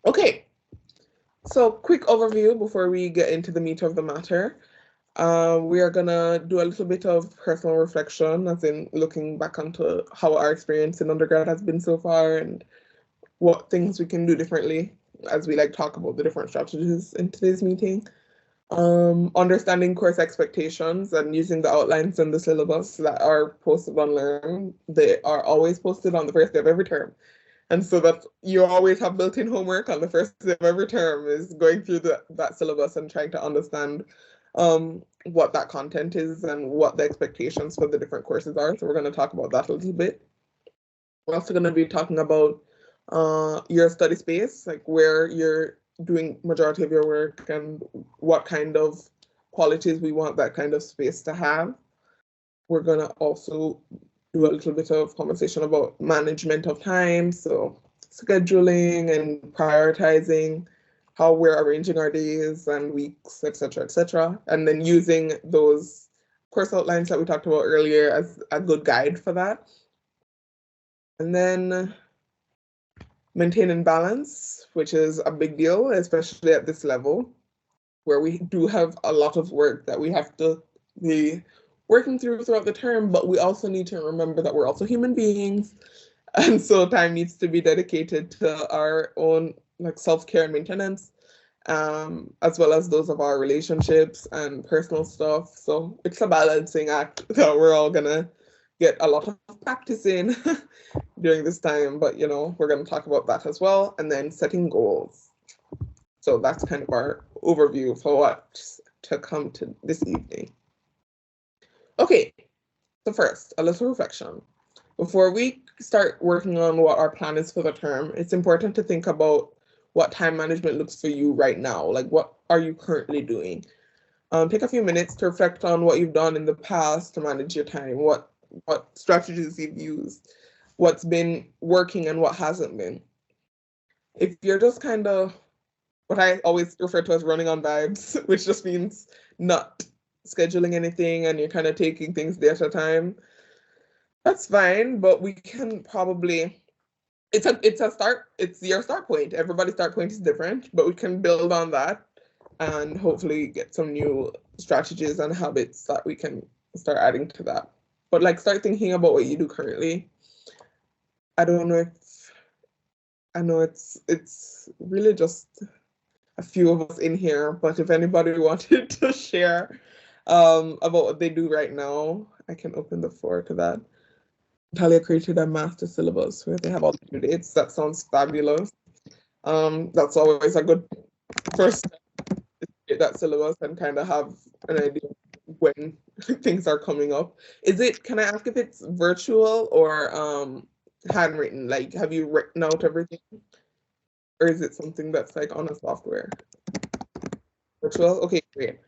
Okay, so quick overview before we get into the meat of the matter. We are gonna do a little bit of personal reflection, as in looking back onto how our experience in undergrad has been so far and what things we can do differently as we like talk about the different strategies in today's meeting. Understanding course expectations and using the outlines and the syllabus that are posted on Learn. They are always posted on the first day of every term. And so that you always have built-in homework on the first day of every term is going through that syllabus and trying to understand what that content is and what the expectations for the different courses are. So we're going to talk about that a little bit. We're also going to be talking about your study space, like where you're doing majority of your work and what kind of qualities we want that kind of space to have. We're going to also do a little bit of conversation about management of time, so scheduling and prioritizing, how we're arranging our days and weeks, etc., etc., and then using those course outlines that we talked about earlier as a good guide for that. And then maintaining balance, which is a big deal, especially at this level, where we do have a lot of work that we have to be working throughout the term, but we also need to remember that we're also human beings. And so time needs to be dedicated to our own like self-care and maintenance, as well as those of our relationships and personal stuff. So it's a balancing act that we're all gonna get a lot of practice in during this time, but we're going to talk about that as well, and then setting goals. So that's kind of our overview for what to come to this evening. Okay, so first, a little reflection. Before we start working on what our plan is for the term, it's important to think about what time management looks for you right now. Like, what are you currently doing? Take a few minutes to reflect on what you've done in the past to manage your time, what strategies you've used, what's been working and what hasn't been. If you're just kind of what I always refer to as running on vibes, which just means not scheduling anything and you're kind of taking things day at a time, that's fine, but we can probably it's a start, it's your start point. Everybody's start point is different, but we can build on that and hopefully get some new strategies and habits that we can start adding to that. But like start thinking about what you do currently. I don't know if I know it's really just a few of us in here, but if anybody wanted to share about what they do right now, I can open the floor to that. Talia created a master syllabus where they have all the due dates. That sounds fabulous. That's always a good first step, get that syllabus and kind of have an idea when things are coming up. Can I ask if it's virtual or handwritten? Like, have you written out everything? Or is it something that's like on a software? Virtual? Okay, great.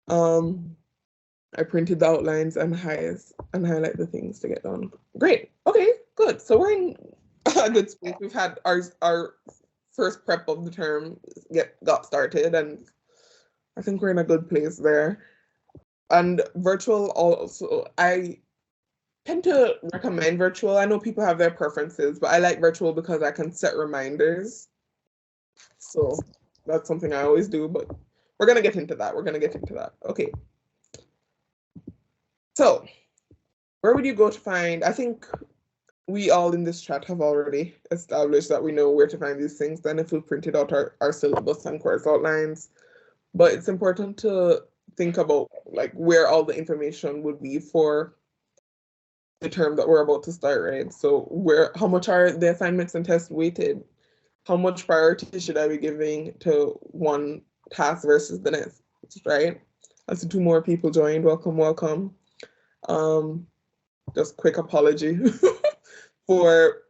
Um, I printed the outlines and highlight the things to get done. Great. Okay, good. So we're in a good space. We've had our first prep of the term got started, and I think we're in a good place there. And virtual also, I tend to recommend virtual. I know people have their preferences, but I like virtual because I can set reminders. So that's something I always do, but we're gonna get into that. We're gonna get into that. Okay. So where would you go to find, I think we all in this chat have already established that we know where to find these things. Then if we printed out our syllabus and course outlines, but it's important to think about like where all the information would be for the term that we're about to start, right? So how much are the assignments and tests weighted? How much priority should I be giving to one task versus the next, right? I see two more people joined. Welcome, welcome. Just quick apology for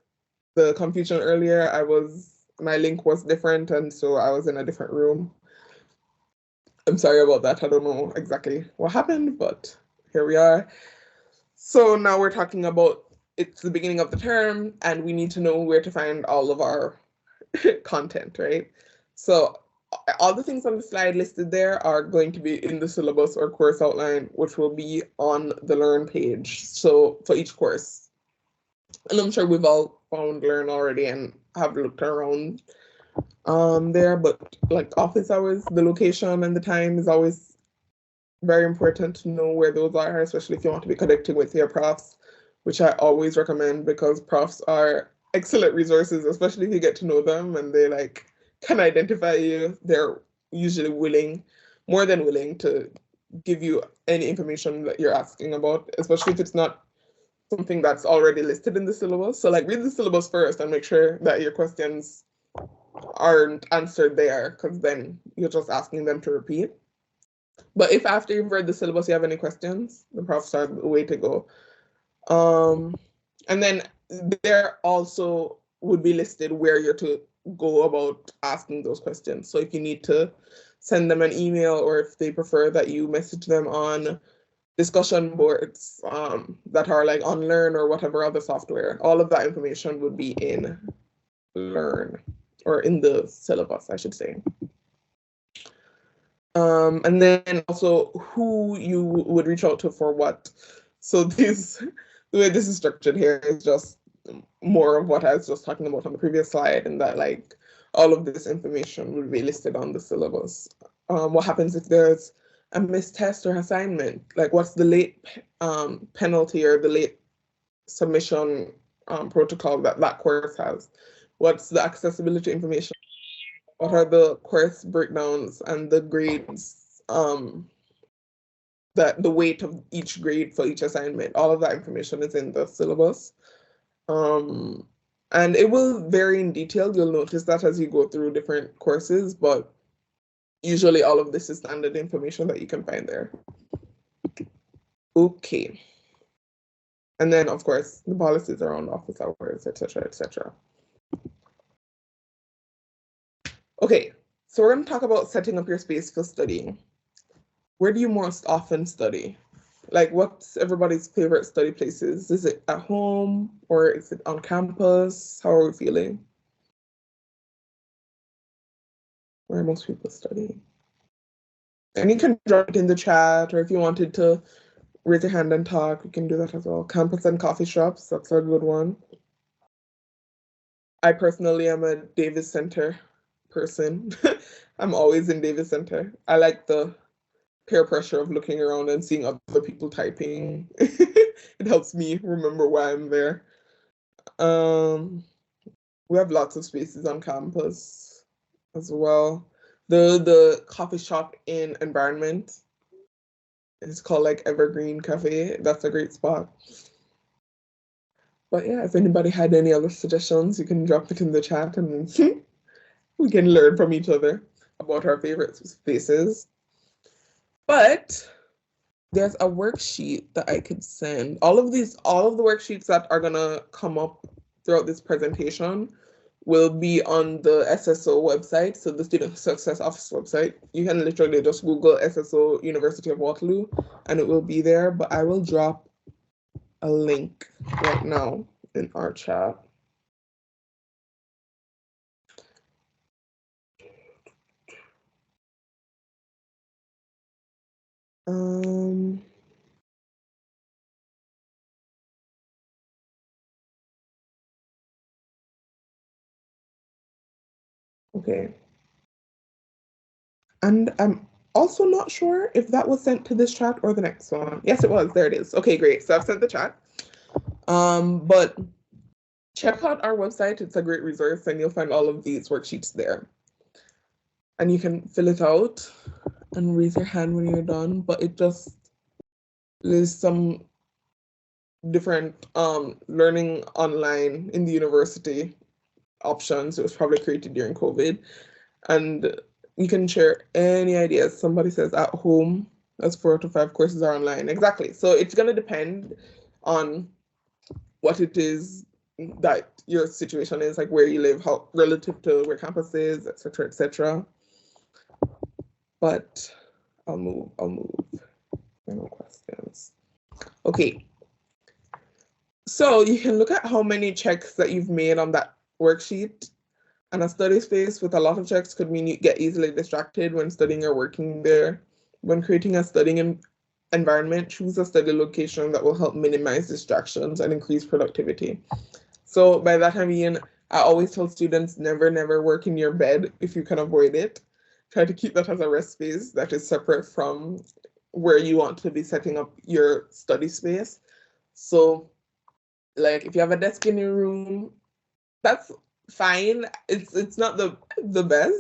the confusion earlier. My link was different, and so I was in a different room. I'm sorry about that. I don't know exactly what happened, but here we are. So now we're talking about it's the beginning of the term, and we need to know where to find all of our content, right? So all the things on the slide listed there are going to be in the syllabus or course outline, which will be on the Learn page. So for each course. And I'm sure we've all found Learn already and have looked around there, but like office hours, the location and the time is always very important to know where those are, especially if you want to be connecting with your profs, which I always recommend because profs are excellent resources, especially if you get to know them and they like can identify you. They're usually willing, more than willing, to give you any information that you're asking about, especially if it's not something that's already listed in the syllabus. So like read the syllabus first and make sure that your questions aren't answered there, because then you're just asking them to repeat. But if after you've read the syllabus you have any questions, the profs are the way to go. And then there also would be listed where you're to go about asking those questions. So if you need to send them an email, or if they prefer that you message them on discussion boards that are like on Learn or whatever other software, all of that information would be in Learn, or in the syllabus, I should say. And then also who you would reach out to for what. So the way this is structured here is just more of what I was just talking about on the previous slide, and that like all of this information will be listed on the syllabus. What happens if there's a missed test or assignment? Like what's the late penalty or the late submission protocol that course has? What's the accessibility information? What are the course breakdowns and the grades, that the weight of each grade for each assignment? All of that information is in the syllabus. And it will vary in detail. You'll notice that as you go through different courses, but usually all of this is standard information that you can find there. Okay. And then, of course, the policies around office hours, etc., etc. Okay, so we're going to talk about setting up your space for studying. Where do you most often study? Like, what's everybody's favorite study places? Is it at home or is it on campus? How are we feeling? Where are most people studying? And you can drop it in the chat, or if you wanted to raise your hand and talk, you can do that as well. Campus and coffee shops, that's a good one. I personally am a Davis Center person. I'm always in Davis Center. I like the peer pressure of looking around and seeing other people typing. It helps me remember why I'm there. We have lots of spaces on campus as well. The coffee shop in Environment, it's called like Evergreen Cafe. That's a great spot. But yeah, if anybody had any other suggestions, you can drop it in the chat and we can learn from each other about our favorite spaces. But there's a worksheet that I could send. All of the worksheets that are gonna come up throughout this presentation will be on the SSO website, so the Student Success Office website. You can literally just Google SSO University of Waterloo and it will be there, but I will drop a link right now in our chat. Okay. And I'm also not sure if that was sent to this chat or the next one. Yes, it was. There it is. Okay, great. So I've sent the chat. But check out our website. It's a great resource and you'll find all of these worksheets there. And you can fill it out and raise your hand when you're done. But it just lists some different learning online in the university options. It was probably created during COVID. And you can share any ideas. Somebody says at home, that's 4 to 5 courses are online. Exactly. So it's going to depend on what it is that your situation is, like where you live, how relative to where campus is, etc., etc. But I'll move. No questions. Okay. So you can look at how many checks that you've made on that worksheet. And a study space with a lot of checks could mean you get easily distracted when studying or working there. When creating a studying environment, choose a study location that will help minimize distractions and increase productivity. So by that I mean, I always tell students never work in your bed if you can avoid it. Try to keep that as a rest space that is separate from where you want to be setting up your study space. So like if you have a desk in your room, that's fine. It's not the best.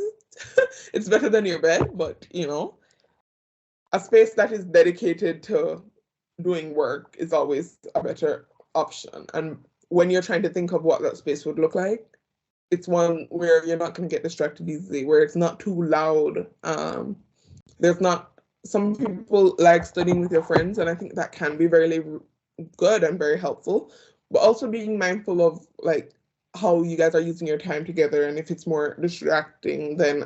It's better than your bed, but you know, a space that is dedicated to doing work is always a better option. And when you're trying to think of what that space would look like, it's one where you're not going to get distracted easily, where it's not too loud. There's not, some people like studying with your friends, and I think that can be very good and very helpful, but also being mindful of like how you guys are using your time together, and if it's more distracting than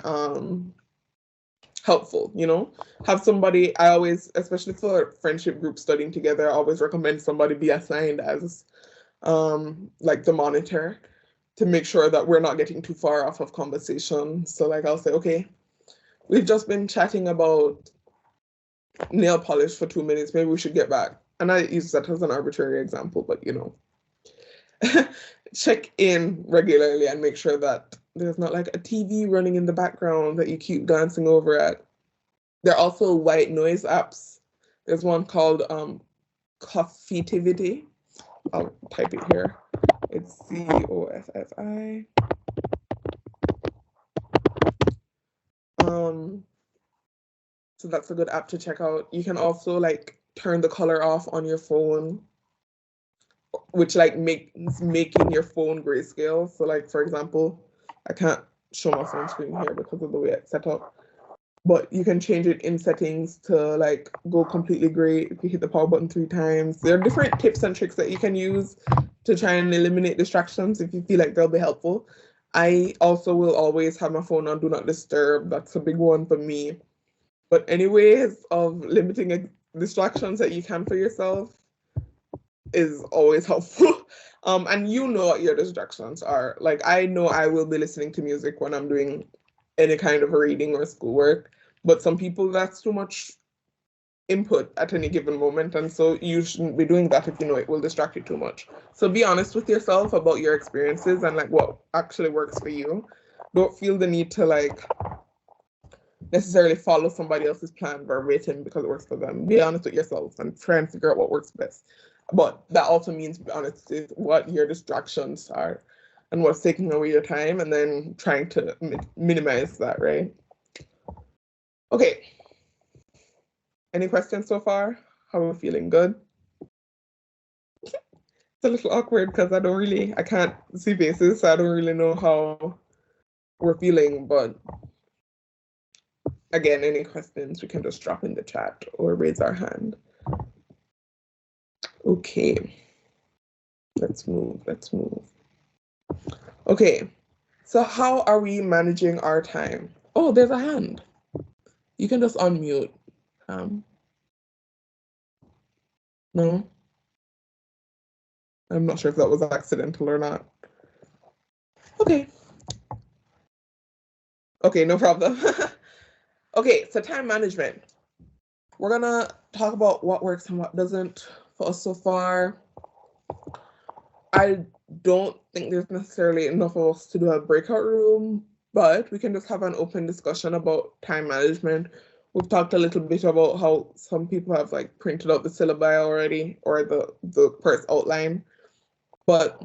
helpful, you know, have somebody. I always, especially for friendship group studying together, I always recommend somebody be assigned as like the monitor to make sure that we're not getting too far off of conversation. So like I'll say, okay, we've just been chatting about nail polish for 2 minutes, maybe we should get back. And I use that as an arbitrary example, but you know, check in regularly and make sure that there's not like a TV running in the background that you keep glancing over at. There are also white noise apps. There's one called Coffeetivity. I'll type it here. It's COFFI. So that's a good app to check out. You can also like turn the color off on your phone, which like making your phone grayscale. So like for example, I can't show my phone screen here because of the way it's set up, but you can change it in settings to like go completely gray if you hit the power button 3 times. There are different tips and tricks that you can use to try and eliminate distractions if you feel like they'll be helpful. I also will always have my phone on do not disturb. That's a big one for me. But any ways of limiting distractions that you can for yourself is always helpful. And you know what your distractions are. Like I know I will be listening to music when I'm doing any kind of reading or schoolwork, but some people that's too much input at any given moment, and so you shouldn't be doing that if you know it will distract you too much. So be honest with yourself about your experiences and like what actually works for you. Don't feel the need to like necessarily follow somebody else's plan verbatim because it works for them. Be honest with yourself and try and figure out what works best. But that also means be honest with what your distractions are and what's taking away your time, and then trying to minimize that, right? Okay. Any questions so far? How are we feeling? Good? It's a little awkward because I can't see faces, so I don't really know how we're feeling, but again, any questions, we can just drop in the chat or raise our hand. Okay. Let's move. Okay. So how are we managing our time? Oh, there's a hand. You can just unmute. No? I'm not sure if that was accidental or not. Okay. Okay, no problem. Okay, so time management. We're gonna talk about what works and what doesn't for us so far. I don't think there's necessarily enough of us to do a breakout room, but we can just have an open discussion about time management. We've talked a little bit about how some people have like printed out the syllabi already or the course outline. But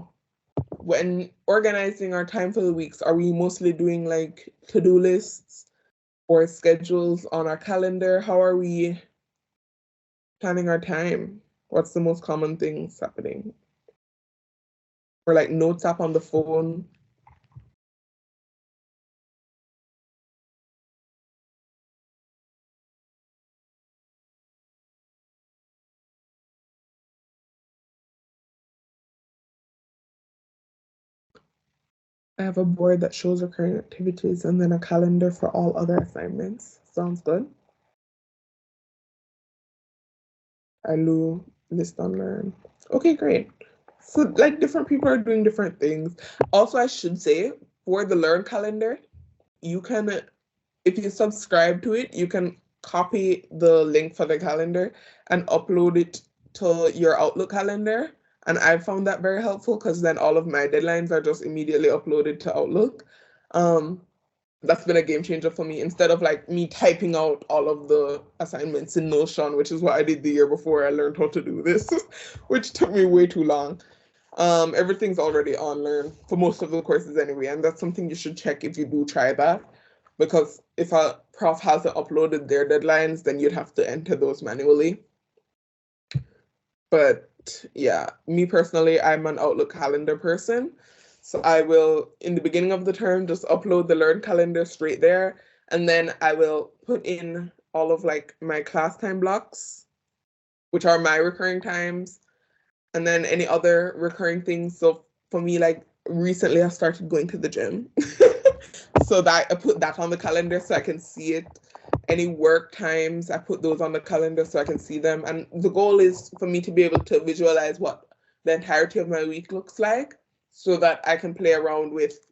when organizing our time for the weeks, are we mostly doing like to-do lists or schedules on our calendar? How are we planning our time? What's the most common things happening? Or like notes app on the phone? I have a board that shows recurring activities and then a calendar for all other assignments. Sounds good. Alu, list on learn. Okay, great. So like different people are doing different things. Also, I should say for the learn calendar, you can, if you subscribe to it, you can copy the link for the calendar and upload it to your Outlook calendar. And I found that very helpful because then all of my deadlines are just immediately uploaded to Outlook. That's been a game changer for me, instead of like me typing out all of the assignments in Notion, which is what I did the year before I learned how to do this, which took me way too long. Everything's already on Learn for most of the courses anyway, and that's something you should check if you do try that, because if a prof hasn't uploaded their deadlines, then you'd have to enter those manually. But yeah, me personally, I'm an Outlook calendar person. So I will, in the beginning of the term, just upload the Learn calendar straight there. And then I will put in all of like my class time blocks, which are my recurring times, and then any other recurring things. So for me, like recently I started going to the gym. So that I put that on the calendar so I can see it. Any work times, I put those on the calendar so I can see them. And the goal is for me to be able to visualize what the entirety of my week looks like, so that I can play around with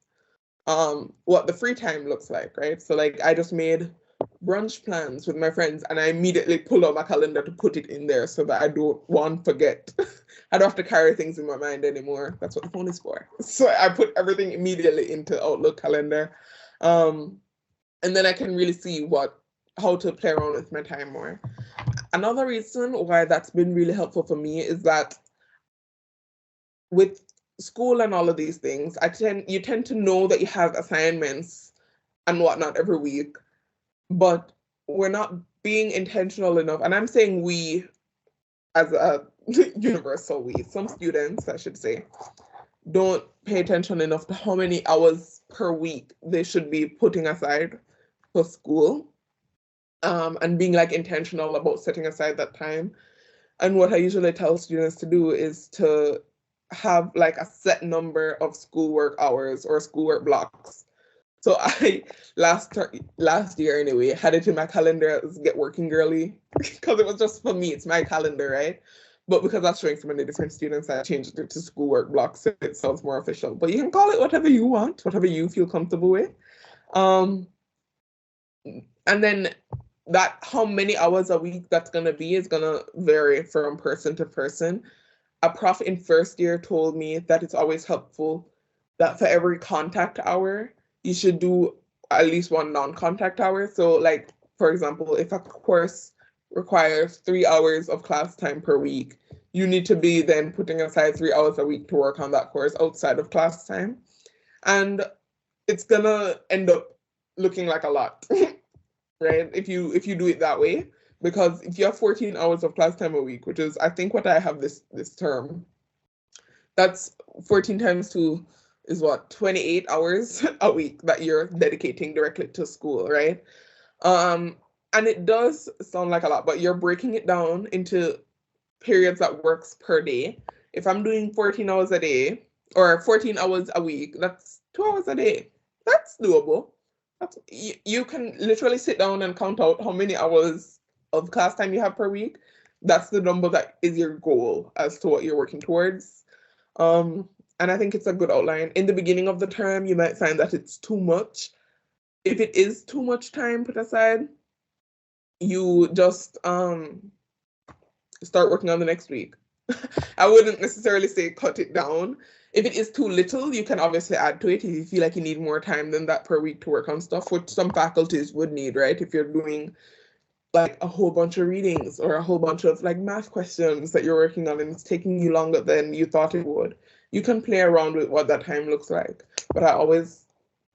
what the free time looks like, right? So like I just made brunch plans with my friends and I immediately pulled out my calendar to put it in there so that I don't forget. I don't have to carry things in my mind anymore. That's what the phone is for. So I put everything immediately into Outlook calendar. And then I can really see how to play around with my time more. Another reason why that's been really helpful for me is that with school and all of these things, you tend to know that you have assignments and whatnot every week, but we're not being intentional enough. And I'm saying we as a universal we, some students, I should say, don't pay attention enough to how many hours per week they should be putting aside for school, and being like intentional about setting aside that time. And what I usually tell students to do is to have like a set number of schoolwork hours or schoolwork blocks. So I last year anyway had it in my calendar as Get Working Girly, because it was just for me, it's my calendar, right? But because I was showing so many different students, I changed it to schoolwork blocks so it sounds more official. But you can call it whatever you want, whatever you feel comfortable with. And then that how many hours a week that's gonna be is gonna vary from person to person. A prof in first year told me that it's always helpful that for every contact hour, you should do at least one non-contact hour. So like, for example, if a course requires 3 hours of class time per week, you need to be then putting aside 3 hours a week to work on that course outside of class time. And it's gonna end up looking like a lot, right? If you do it that way. Because if you have 14 hours of class time a week, which is I think what I have this term, that's 14 times 2 is what, 28 hours a week that you're dedicating directly to school, right? And it does sound like a lot, but you're breaking it down into periods that works per day. If I'm doing 14 hours a day or 14 hours a week, that's 2 hours a day. That's doable. You can literally sit down and count out how many hours of class time you have per week. That's the number that is your goal as to what you're working towards. And I think it's a good outline. In the beginning of the term, you might find that it's too much. If it is too much time put aside, you just start working on the next week. I wouldn't necessarily say cut it down. If it is too little, you can obviously add to it if you feel like you need more time than that per week to work on stuff, which some faculties would need, right? If you're doing like a whole bunch of readings or a whole bunch of like math questions that you're working on and it's taking you longer than you thought it would, you can play around with what that time looks like. But I always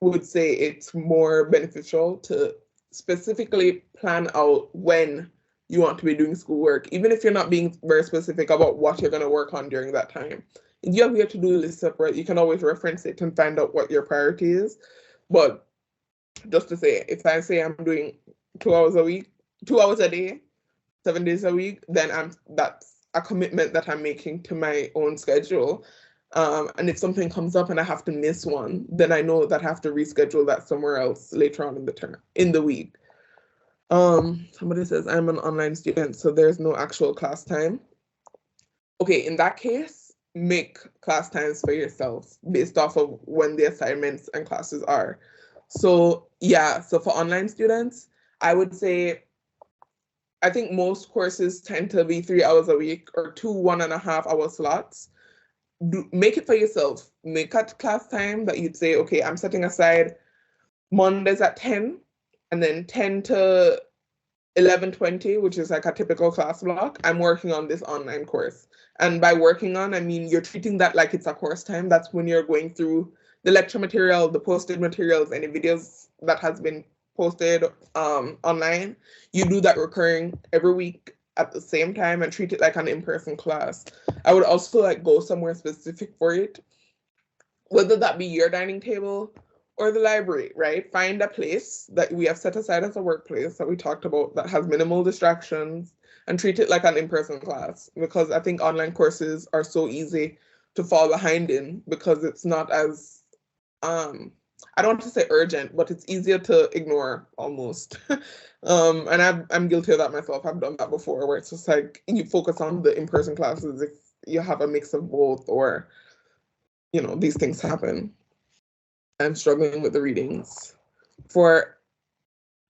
would say it's more beneficial to specifically plan out when you want to be doing schoolwork, even if you're not being very specific about what you're going to work on during that time. If you have your to-do list separate, you can always reference it and find out what your priority is. But just to say, if I say I'm doing 2 hours a week, 2 hours a day, 7 days a week, then that's a commitment that I'm making to my own schedule. And if something comes up and I have to miss one, then I know that I have to reschedule that somewhere else later on in the week. Somebody says I'm an online student, so there's no actual class time. Okay, in that case, make class times for yourself based off of when the assignments and classes are. So yeah, so for online students, I would say, I think most courses tend to be 3 hours a week or 2 1.5 hour slots. make it for yourself. Make a class time that you'd say, okay, I'm setting aside Mondays at 10, and then 10 to 11:20, which is like a typical class block, I'm working on this online course. And by working on, I mean you're treating that like it's a course time. That's when you're going through the lecture material, the posted materials, any videos that has been posted online. You do that recurring every week at the same time and treat it like an in-person class. I would also like go somewhere specific for it, whether that be your dining table or the library, right? Find a place that we have set aside as a workplace that we talked about that has minimal distractions and treat it like an in-person class, because I think online courses are so easy to fall behind in because it's not as, I don't want to say urgent, but it's easier to ignore almost. And I'm guilty of that myself. I've done that before where it's just like you focus on the in-person classes if you have a mix of both, or, you know, these things happen. I'm struggling with the readings.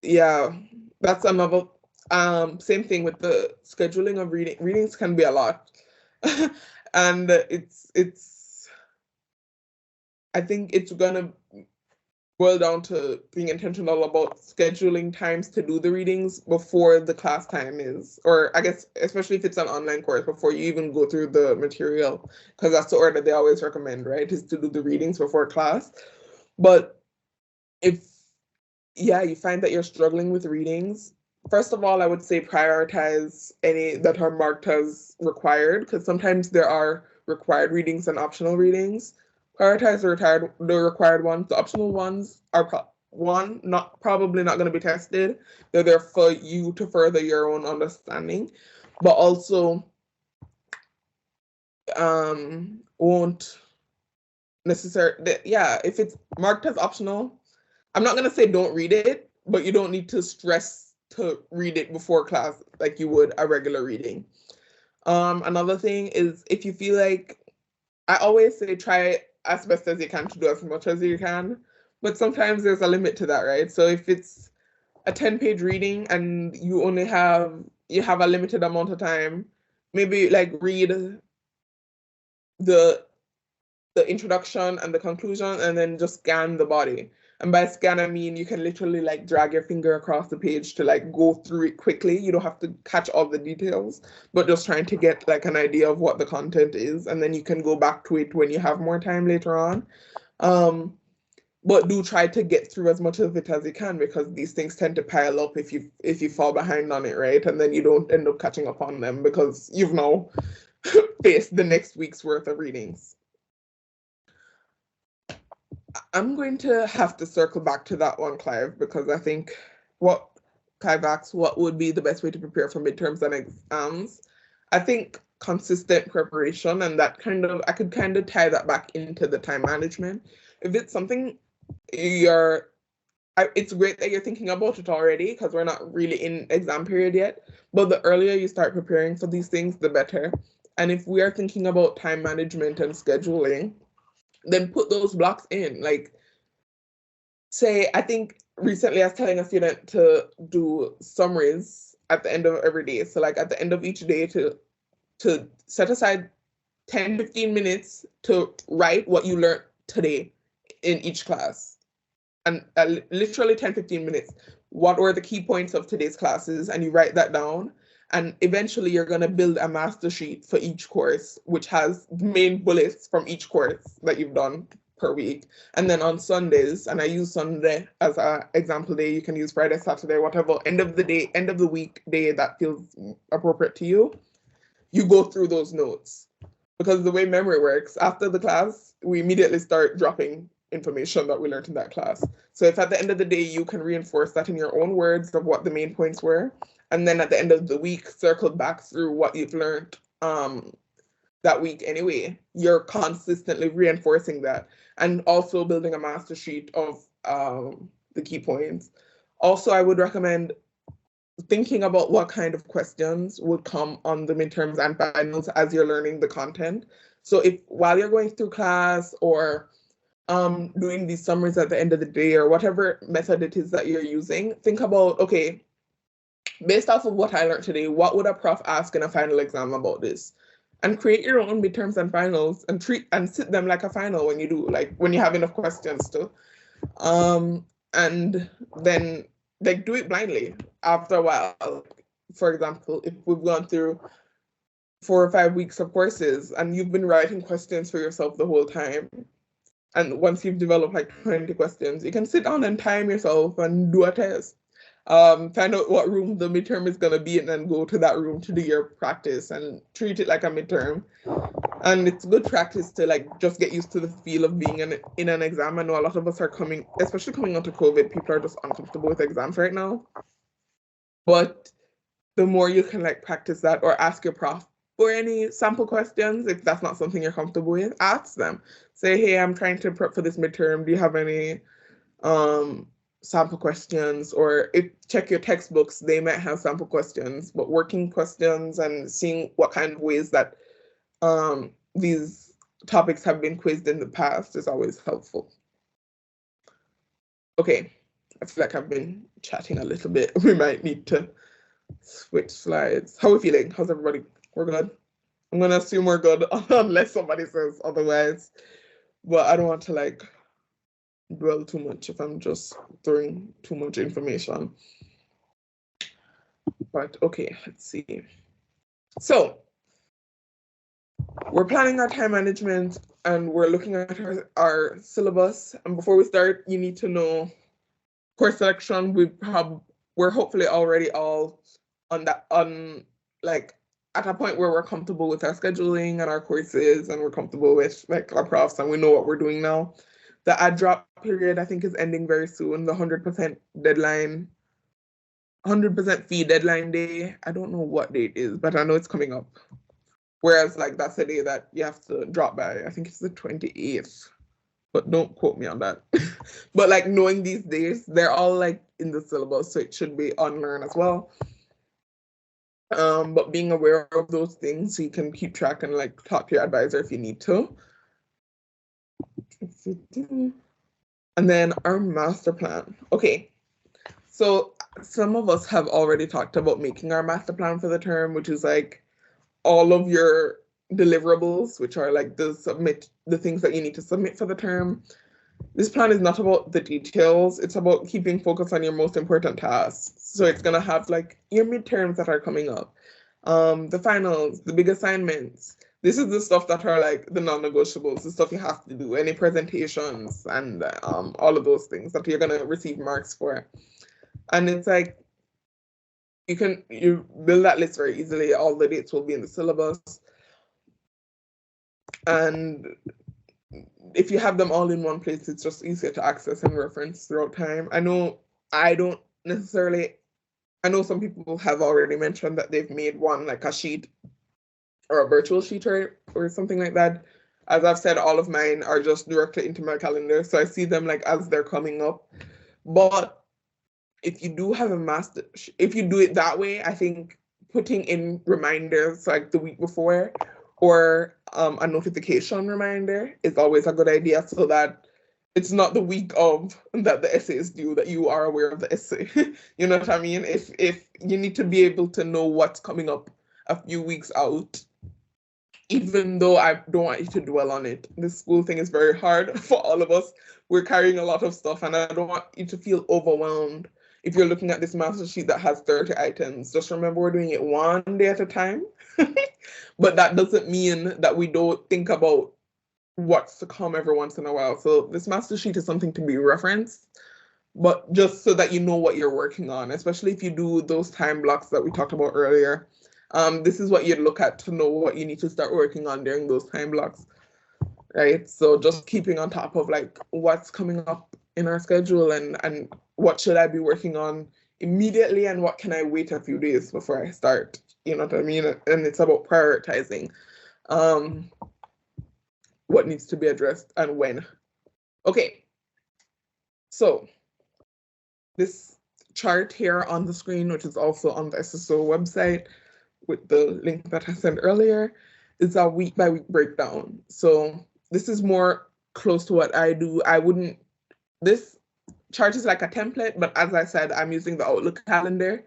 Yeah, that's another, same thing with the scheduling of reading. Readings can be a lot. And I think it's gonna boil down to being intentional about scheduling times to do the readings before the class time is, or I guess, especially if it's an online course, before you even go through the material, because that's the order they always recommend, right? Is to do the readings before class. But if, yeah, you find that you're struggling with readings, first of all, I would say prioritize any that are marked as required, because sometimes there are required readings and optional readings. Prioritize the required ones. The optional ones are probably not going to be tested. They're there for you to further your own understanding, but also won't necessarily, yeah, if it's marked as optional, I'm not going to say don't read it, but you don't need to stress to read it before class like you would a regular reading. Another thing is, if you feel like, I always say try as best as you can to do as much as you can, but sometimes there's a limit to that, right? So if it's a 10-page reading and you have a limited amount of time, maybe like read the introduction and the conclusion and then just scan the body. And by scan, I mean you can literally like drag your finger across the page to like go through it quickly. You don't have to catch all the details, but just trying to get like an idea of what the content is. And then you can go back to it when you have more time later on. But do try to get through as much of it as you can, because these things tend to pile up if you fall behind on it, right? And then you don't end up catching up on them because you've now faced the next week's worth of readings. I'm going to have to circle back to that one, Clive, because I think Clive asks, what would be the best way to prepare for midterms and exams? I think consistent preparation, and that I could kind of tie that back into the time management. If it's something it's great that you're thinking about it already, because we're not really in exam period yet, but the earlier you start preparing for these things, the better. And if we are thinking about time management and scheduling, then put those blocks in. Like, say, I think recently I was telling a student to do summaries at the end of every day. So like at the end of each day to set aside 10-15 minutes to write what you learned today in each class. And literally 10-15 minutes. What were the key points of today's classes? And you write that down. And eventually you're going to build a master sheet for each course, which has main bullets from each course that you've done per week. And then on Sundays, and I use Sunday as an example day, you can use Friday, Saturday, whatever, end of the week day that feels appropriate to you, you go through those notes. Because the way memory works, after the class, we immediately start dropping information that we learned in that class. So if at the end of the day, you can reinforce that in your own words of what the main points were, and then at the end of the week, circle back through what you've learned that week anyway, you're consistently reinforcing that, and also building a master sheet of the key points. Also, I would recommend thinking about what kind of questions would come on the midterms and finals as you're learning the content. So if while you're going through class or doing these summaries at the end of the day or whatever method it is that you're using, think about, okay, based off of what I learned today, what would a prof ask in a final exam about this? and create your own midterms and finals and treat and sit them like a final when you do, like when you have enough questions to. And then like do it blindly after a while. For example, if we've gone through 4 or 5 weeks of courses and you've been writing questions for yourself the whole time, and once you've developed like 20 questions, you can sit down and time yourself and do a test. Find out what room the midterm is going to be in and go to that room to do your practice and treat it like a midterm. And it's good practice to like just get used to the feel of being in an exam. I know a lot of us are coming, especially coming onto COVID, people are just uncomfortable with exams right now. But the more you can like practice that or ask your prof for any sample questions, if that's not something you're comfortable with, ask them. Say, hey, I'm trying to prep for this midterm. Do you have any sample questions? Or if check your textbooks, they might have sample questions, but working questions and seeing what kind of ways that these topics have been quizzed in the past is always helpful. Okay, I feel like I've been chatting a little bit. We might need to switch slides. How are we feeling? How's everybody? We're good? I'm gonna assume we're good unless somebody says otherwise. But I don't want to like dwell too much if I'm just throwing too much information. But okay, let's see. So we're planning our time management and we're looking at our syllabus. And before we start, you need to know course selection. We're hopefully already all like at a point where we're comfortable with our scheduling and our courses and we're comfortable with like our profs and we know what we're doing now. The add drop period I think is ending very soon. The 100% deadline, 100% fee deadline day. I don't know what date is, but I know it's coming up. Whereas like that's the day that you have to drop by. I think it's the 28th, but don't quote me on that. But like knowing these days, they're all like in the syllabus, so it should be on Learn as well. But being aware of those things so you can keep track and like talk to your advisor if you need to. And then our master plan. Okay, so some of us have already talked about making our master plan for the term, which is like all of your deliverables, which are like the things that you need to submit for the term. This plan is not about the details. It's about keeping focus on your most important tasks. So it's going to have like your midterms that are coming up, the finals, the big assignments. This is the stuff that are like the non-negotiables, the stuff you have to do, any presentations and all of those things that you're going to receive marks for. And it's like, you build that list very easily. All the dates will be in the syllabus. And if you have them all in one place, it's just easier to access and reference throughout time. I know some people have already mentioned that they've made one like a sheet or a virtual sheet or something like that. As I've said, all of mine are just directly into my calendar. So I see them like as they're coming up. But if you do have if you do it that way, I think putting in reminders like the week before or a notification reminder is always a good idea so that it's not the week of that the essay is due that you are aware of the essay. You know what I mean? If you need to be able to know what's coming up a few weeks out, even though I don't want you to dwell on it. This school thing is very hard for all of us. We're carrying a lot of stuff and I don't want you to feel overwhelmed. If you're looking at this master sheet that has 30 items, just remember we're doing it one day at a time. But that doesn't mean that we don't think about what's to come every once in a while. So this master sheet is something to be referenced, but just so that you know what you're working on, especially if you do those time blocks that we talked about earlier. This is what you'd look at to know what you need to start working on during those time blocks, right? So just keeping on top of like what's coming up in our schedule and what should I be working on immediately and what can I wait a few days before I start, you know what I mean? And it's about prioritizing what needs to be addressed and when. Okay, so this chart here on the screen, which is also on the SSO website with the link that I sent earlier, is a week by week breakdown. So this is more close to what I do. This chart is like a template, but as I said, I'm using the Outlook calendar.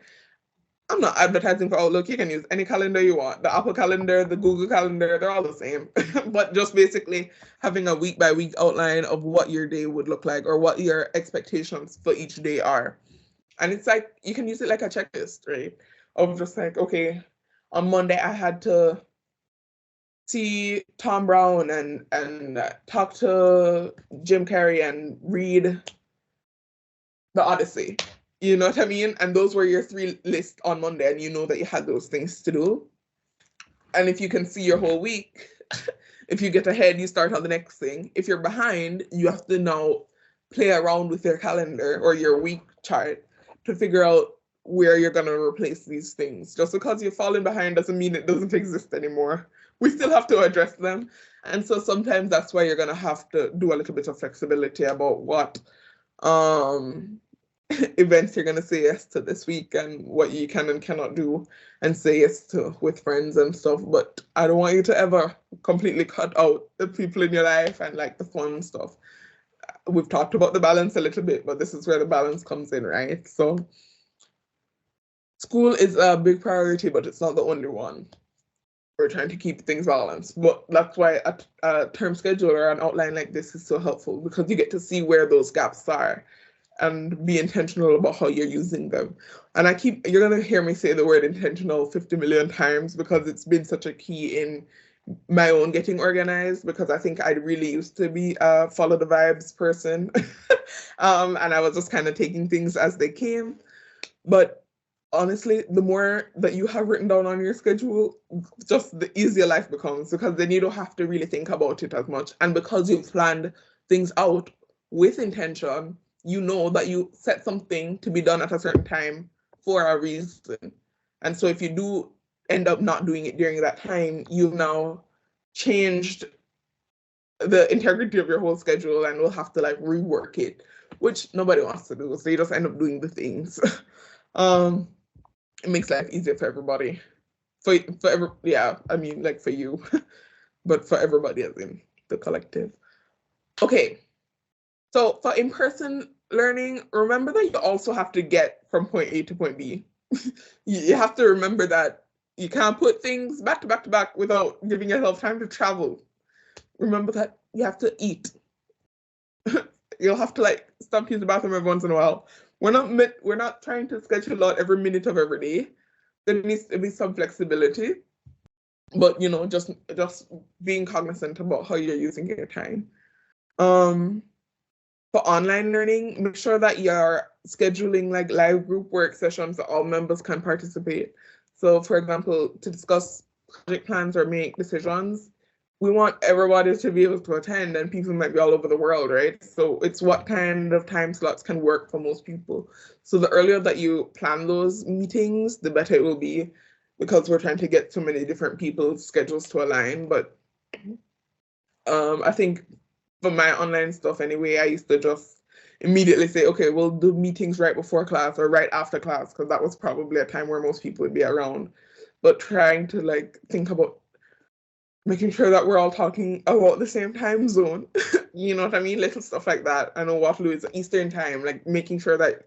I'm not advertising for Outlook. You can use any calendar you want. The Apple Calendar, the Google Calendar, they're all the same. But just basically having a week by week outline of what your day would look like or what your expectations for each day are. And it's like, you can use it like a checklist, right? Of just like, okay, on Monday I had to see Tom Brown and talk to Jim Carrey and read The Odyssey. You know what I mean? And those were your 3 lists on Monday, and you know that you had those things to do. And if you can see your whole week, if you get ahead, you start on the next thing. If you're behind, you have to now play around with your calendar or your week chart to figure out where you're going to replace these things. Just because you're falling behind doesn't mean it doesn't exist anymore. We still have to address them. And so sometimes that's why you're going to have to do a little bit of flexibility about what events you're going to say yes to this week and what you can and cannot do and say yes to with friends and stuff. But I don't want you to ever completely cut out the people in your life and like the fun stuff. We've talked about the balance a little bit, but this is where the balance comes in, right? So school is a big priority, but it's not the only one. We're trying to keep things balanced, but that's why a term schedule or an outline like this is so helpful, because you get to see where those gaps are and be intentional about how you're using them. And you're going to hear me say the word intentional 50 million times because it's been such a key in my own getting organized, because I think I really used to be a follow the vibes person. And I was just kind of taking things as they came. But honestly, the more that you have written down on your schedule, just the easier life becomes, because then you don't have to really think about it as much. And because you've planned things out with intention, you know that you set something to be done at a certain time for a reason. And so if you do end up not doing it during that time, you've now changed the integrity of your whole schedule and will have to like rework it, which nobody wants to do. So you just end up doing the things. It makes life easier for everybody. Yeah, I mean, like for you, but for everybody as in the collective. Okay, so for in-person learning, remember that you also have to get from point A to point B. You have to remember that you can't put things back to back to back without giving yourself time to travel. Remember that you have to eat. You'll have to like stop to use the bathroom every once in a while. We're not trying to schedule out every minute of every day. There needs to be some flexibility, but you know, just being cognizant about how you're using your time. For online learning, make sure that you're scheduling like live group work sessions that all members can participate. So for example, to discuss project plans or make decisions, we want everybody to be able to attend, and people might be all over the world, right? So it's what kind of time slots can work for most people. So the earlier that you plan those meetings, the better it will be, because we're trying to get so many different people's schedules to align. But I think for my online stuff anyway, I used to just immediately say, okay, we'll do meetings right before class or right after class, because that was probably a time where most people would be around. But trying to like think about making sure that we're all talking about the same time zone. You know what I mean? Little stuff like that. I know Waterloo is Eastern time, like making sure that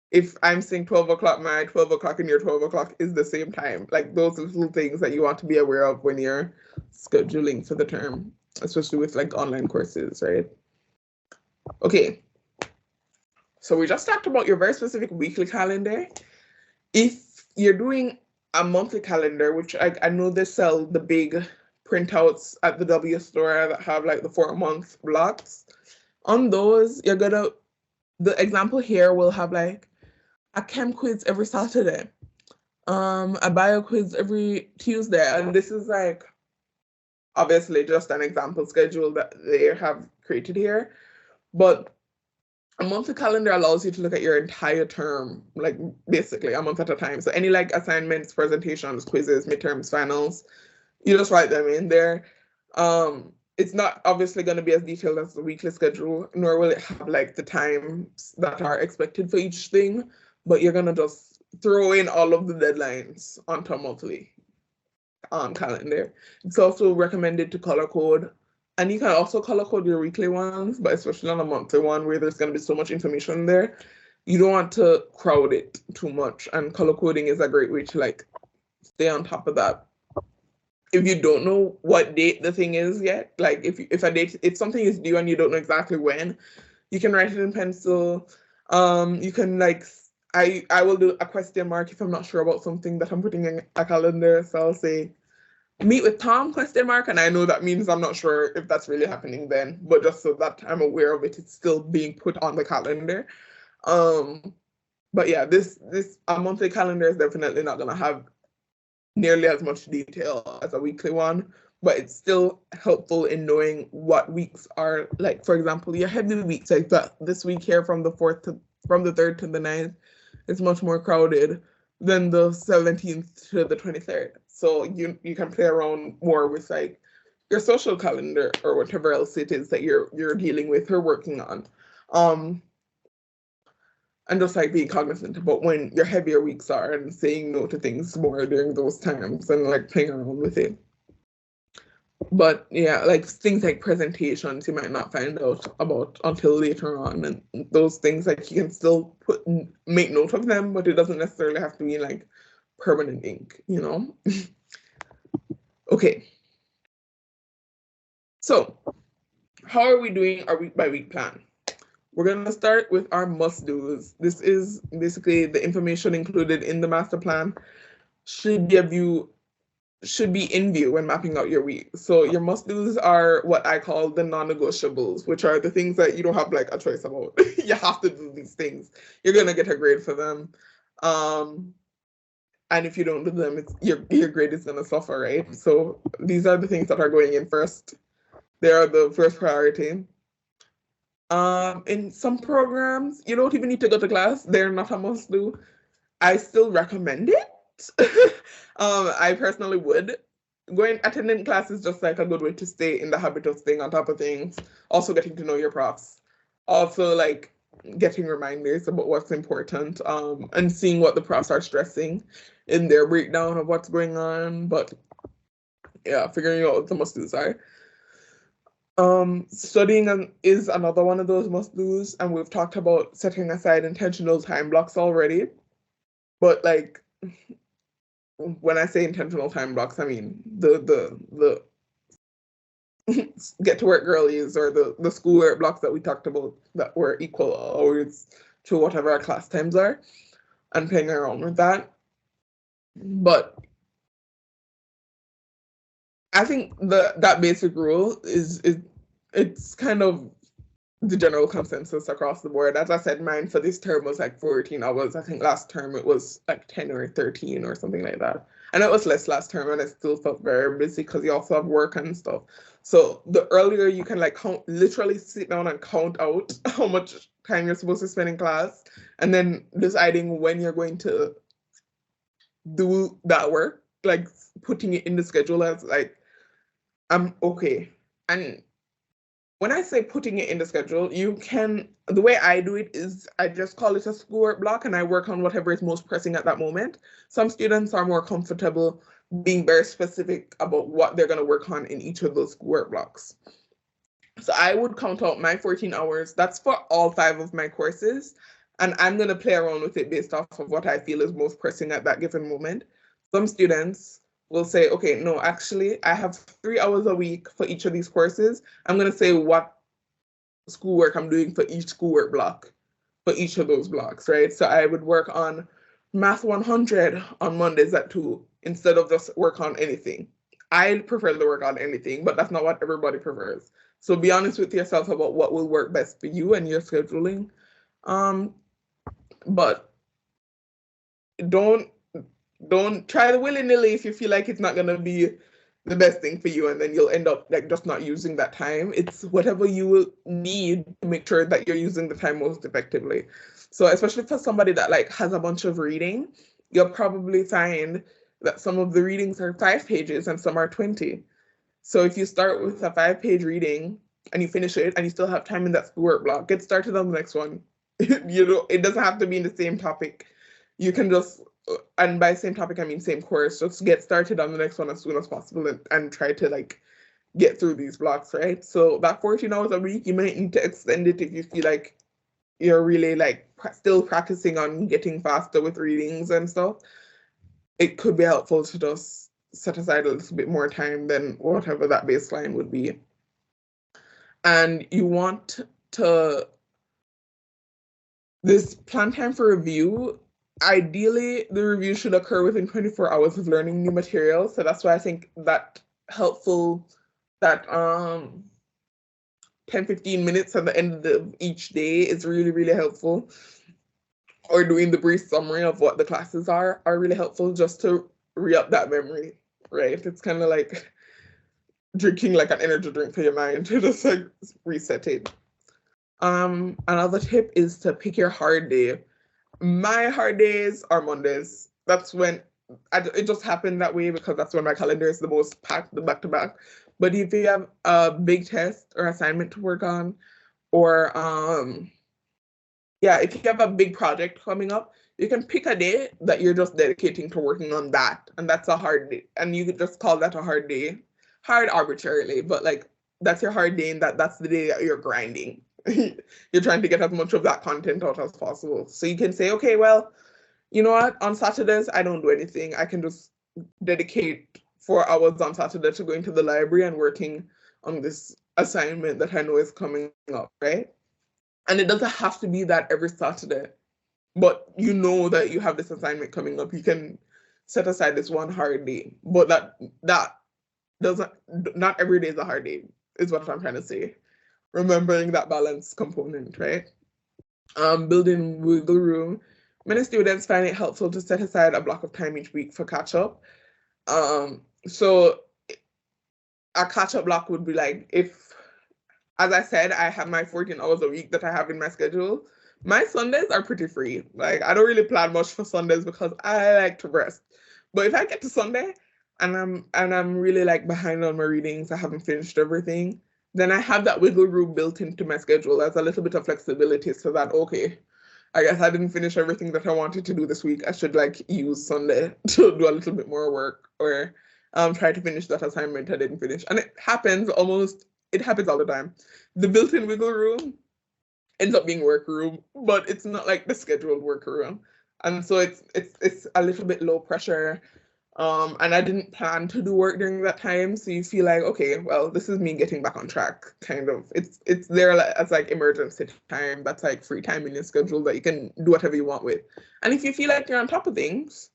if I'm saying 12 o'clock, my 12 o'clock and your 12 o'clock is the same time. Like those little things that you want to be aware of when you're scheduling for the term, especially with like online courses, right? Okay. So we just talked about your very specific weekly calendar. If you're doing a monthly calendar, which I know they sell the big printouts at the W store that have like the 4-month blocks. On those, the example here will have like a chem quiz every Saturday, a bio quiz every Tuesday. And this is like, obviously just an example schedule that they have created here. But a monthly calendar allows you to look at your entire term, like basically a month at a time. So any like assignments, presentations, quizzes, midterms, finals, you just write them in there. It's not obviously going to be as detailed as the weekly schedule, nor will it have like the times that are expected for each thing, but you're going to just throw in all of the deadlines onto a monthly calendar. It's also recommended to color code, and you can also color code your weekly ones, but especially on a monthly one where there's going to be so much information there, you don't want to crowd it too much. And color coding is a great way to like stay on top of that. If you don't know what date the thing is yet, like if something is due and you don't know exactly when, you can write it in pencil. You can like I will do a question mark if I'm not sure about something that I'm putting in a calendar. So I'll say meet with Tom question mark, and I know that means I'm not sure if that's really happening then, but just so that I'm aware of it, it's still being put on the calendar. But yeah, this a monthly calendar is definitely not gonna have nearly as much detail as a weekly one, but it's still helpful in knowing what weeks are like. For example, your heavy weeks like that this week here from the 3rd to the 9th is much more crowded than the 17th to the 23rd. So you can play around more with like your social calendar or whatever else it is that you're dealing with or working on. And just like being cognizant about when your heavier weeks are and saying no to things more during those times and like playing around with it. But yeah, like things like presentations you might not find out about until later on, and those things like you can still make note of them, but it doesn't necessarily have to be like permanent ink, you know? Okay. So how are we doing our week by week plan? We're going to start with our must-dos. This is basically the information included in the master plan should be in view when mapping out your week. So your must-dos are what I call the non-negotiables, which are the things that you don't have like a choice about. You have to do these things. You're going to get a grade for them. And if you don't do them, your grade is going to suffer, right? So these are the things that are going in first. They are the first priority. In some programs, you don't even need to go to class. They're not a must-do. I still recommend it. I personally would. Attending class is just like a good way to stay in the habit of staying on top of things. Also getting to know your profs. Also like getting reminders about what's important, and seeing what the profs are stressing in their breakdown of what's going on. But yeah, figuring out what the must-dos are. Studying is another one of those must-dos, and we've talked about setting aside intentional time blocks already. But like when I say intentional time blocks, I mean the get to work girlies or the schoolwork blocks that we talked about that were equal hours to whatever our class times are, and playing around with that. But I think that basic rule is it's kind of the general consensus across the board. As I said, mine for this term was like 14 hours. I think last term it was like 10 or 13 or something like that. And it was less last term, and I still felt very busy because you also have work and stuff. So the earlier you can like literally sit down and count out how much time you're supposed to spend in class, and then deciding when you're going to do that work, like putting it in the schedule as like, I'm okay. And when I say putting it in the schedule, the way I do it is I just call it a schoolwork block and I work on whatever is most pressing at that moment. Some students are more comfortable being very specific about what they're going to work on in each of those schoolwork blocks. So I would count out my 14 hours. That's for all 5 of my courses. And I'm going to play around with it based off of what I feel is most pressing at that given moment. Some students will say, okay, no, actually, I have 3 hours a week for each of these courses. I'm going to say what schoolwork I'm doing for each schoolwork block, for each of those blocks, right? So I would work on Math 100 on Mondays at 2 instead of just work on anything. I prefer to work on anything, but that's not what everybody prefers. So be honest with yourself about what will work best for you and your scheduling. But don't try the willy-nilly if you feel like it's not going to be the best thing for you, and then you'll end up like just not using that time. It's whatever you will need to make sure that you're using the time most effectively. So especially for somebody that like has a bunch of reading, you'll probably find that some of the readings are 5 pages and some are 20. So if you start with a 5-page reading and you finish it and you still have time in that schoolwork block, get started on the next one. It doesn't have to be in the same topic. You can just, and by same topic I mean same course, just get started on the next one as soon as possible and try to like get through these blocks, right? So that 14 hours a week, you might need to extend it if you feel like you're really like still practicing on getting faster with readings and stuff, it could be helpful to just set aside a little bit more time than whatever that baseline would be. And you want to, this plan time for review, ideally the review should occur within 24 hours of learning new material. So that's why I think that helpful, that 10-15 minutes at the end of each day is really, really helpful. Or doing the brief summary of what the classes are really helpful, just to re-up that memory, right? It's kind of like drinking like an energy drink for your mind to just like reset it. Another tip is to pick your hard day. My hard days are Mondays. That's when it just happened that way because that's when my calendar is the most packed, the back to back. But if you have a big test or assignment to work on, or if you have a big project coming up, you can pick a day that you're just dedicating to working on that, and that's a hard day, and you could just call that a hard day, hard arbitrarily, but like that's your hard day, and that's the day that you're grinding. You're trying to get as much of that content out as possible. So you can say, okay, well, you know what? On Saturdays, I don't do anything. I can just dedicate 4 hours on Saturday to going to the library and working on this assignment that I know is coming up, right? And it doesn't have to be that every Saturday, but you know that you have this assignment coming up. You can set aside this one hard day, but that doesn't, not every day is a hard day, is what I'm trying to say. Remembering that balance component, right? Building wiggle room. Many students find it helpful to set aside a block of time each week for catch up. So a catch up block would be like, if, as I said, I have my 14 hours a week that I have in my schedule. My Sundays are pretty free. Like, I don't really plan much for Sundays because I like to rest. But if I get to Sunday and I'm really like behind on my readings, I haven't finished everything, then I have that wiggle room built into my schedule as a little bit of flexibility, so that, okay, I guess I didn't finish everything that I wanted to do this week. I should like use Sunday to do a little bit more work, or try to finish that assignment I didn't finish. And it happens all the time. The built-in wiggle room ends up being work room, but it's not like the scheduled work room. And so it's a little bit low pressure. And I didn't plan to do work during that time, so you feel like, okay, well, this is me getting back on track, kind of. It's there as like emergency time. That's like free time in your schedule that you can do whatever you want with. And if you feel like you're on top of things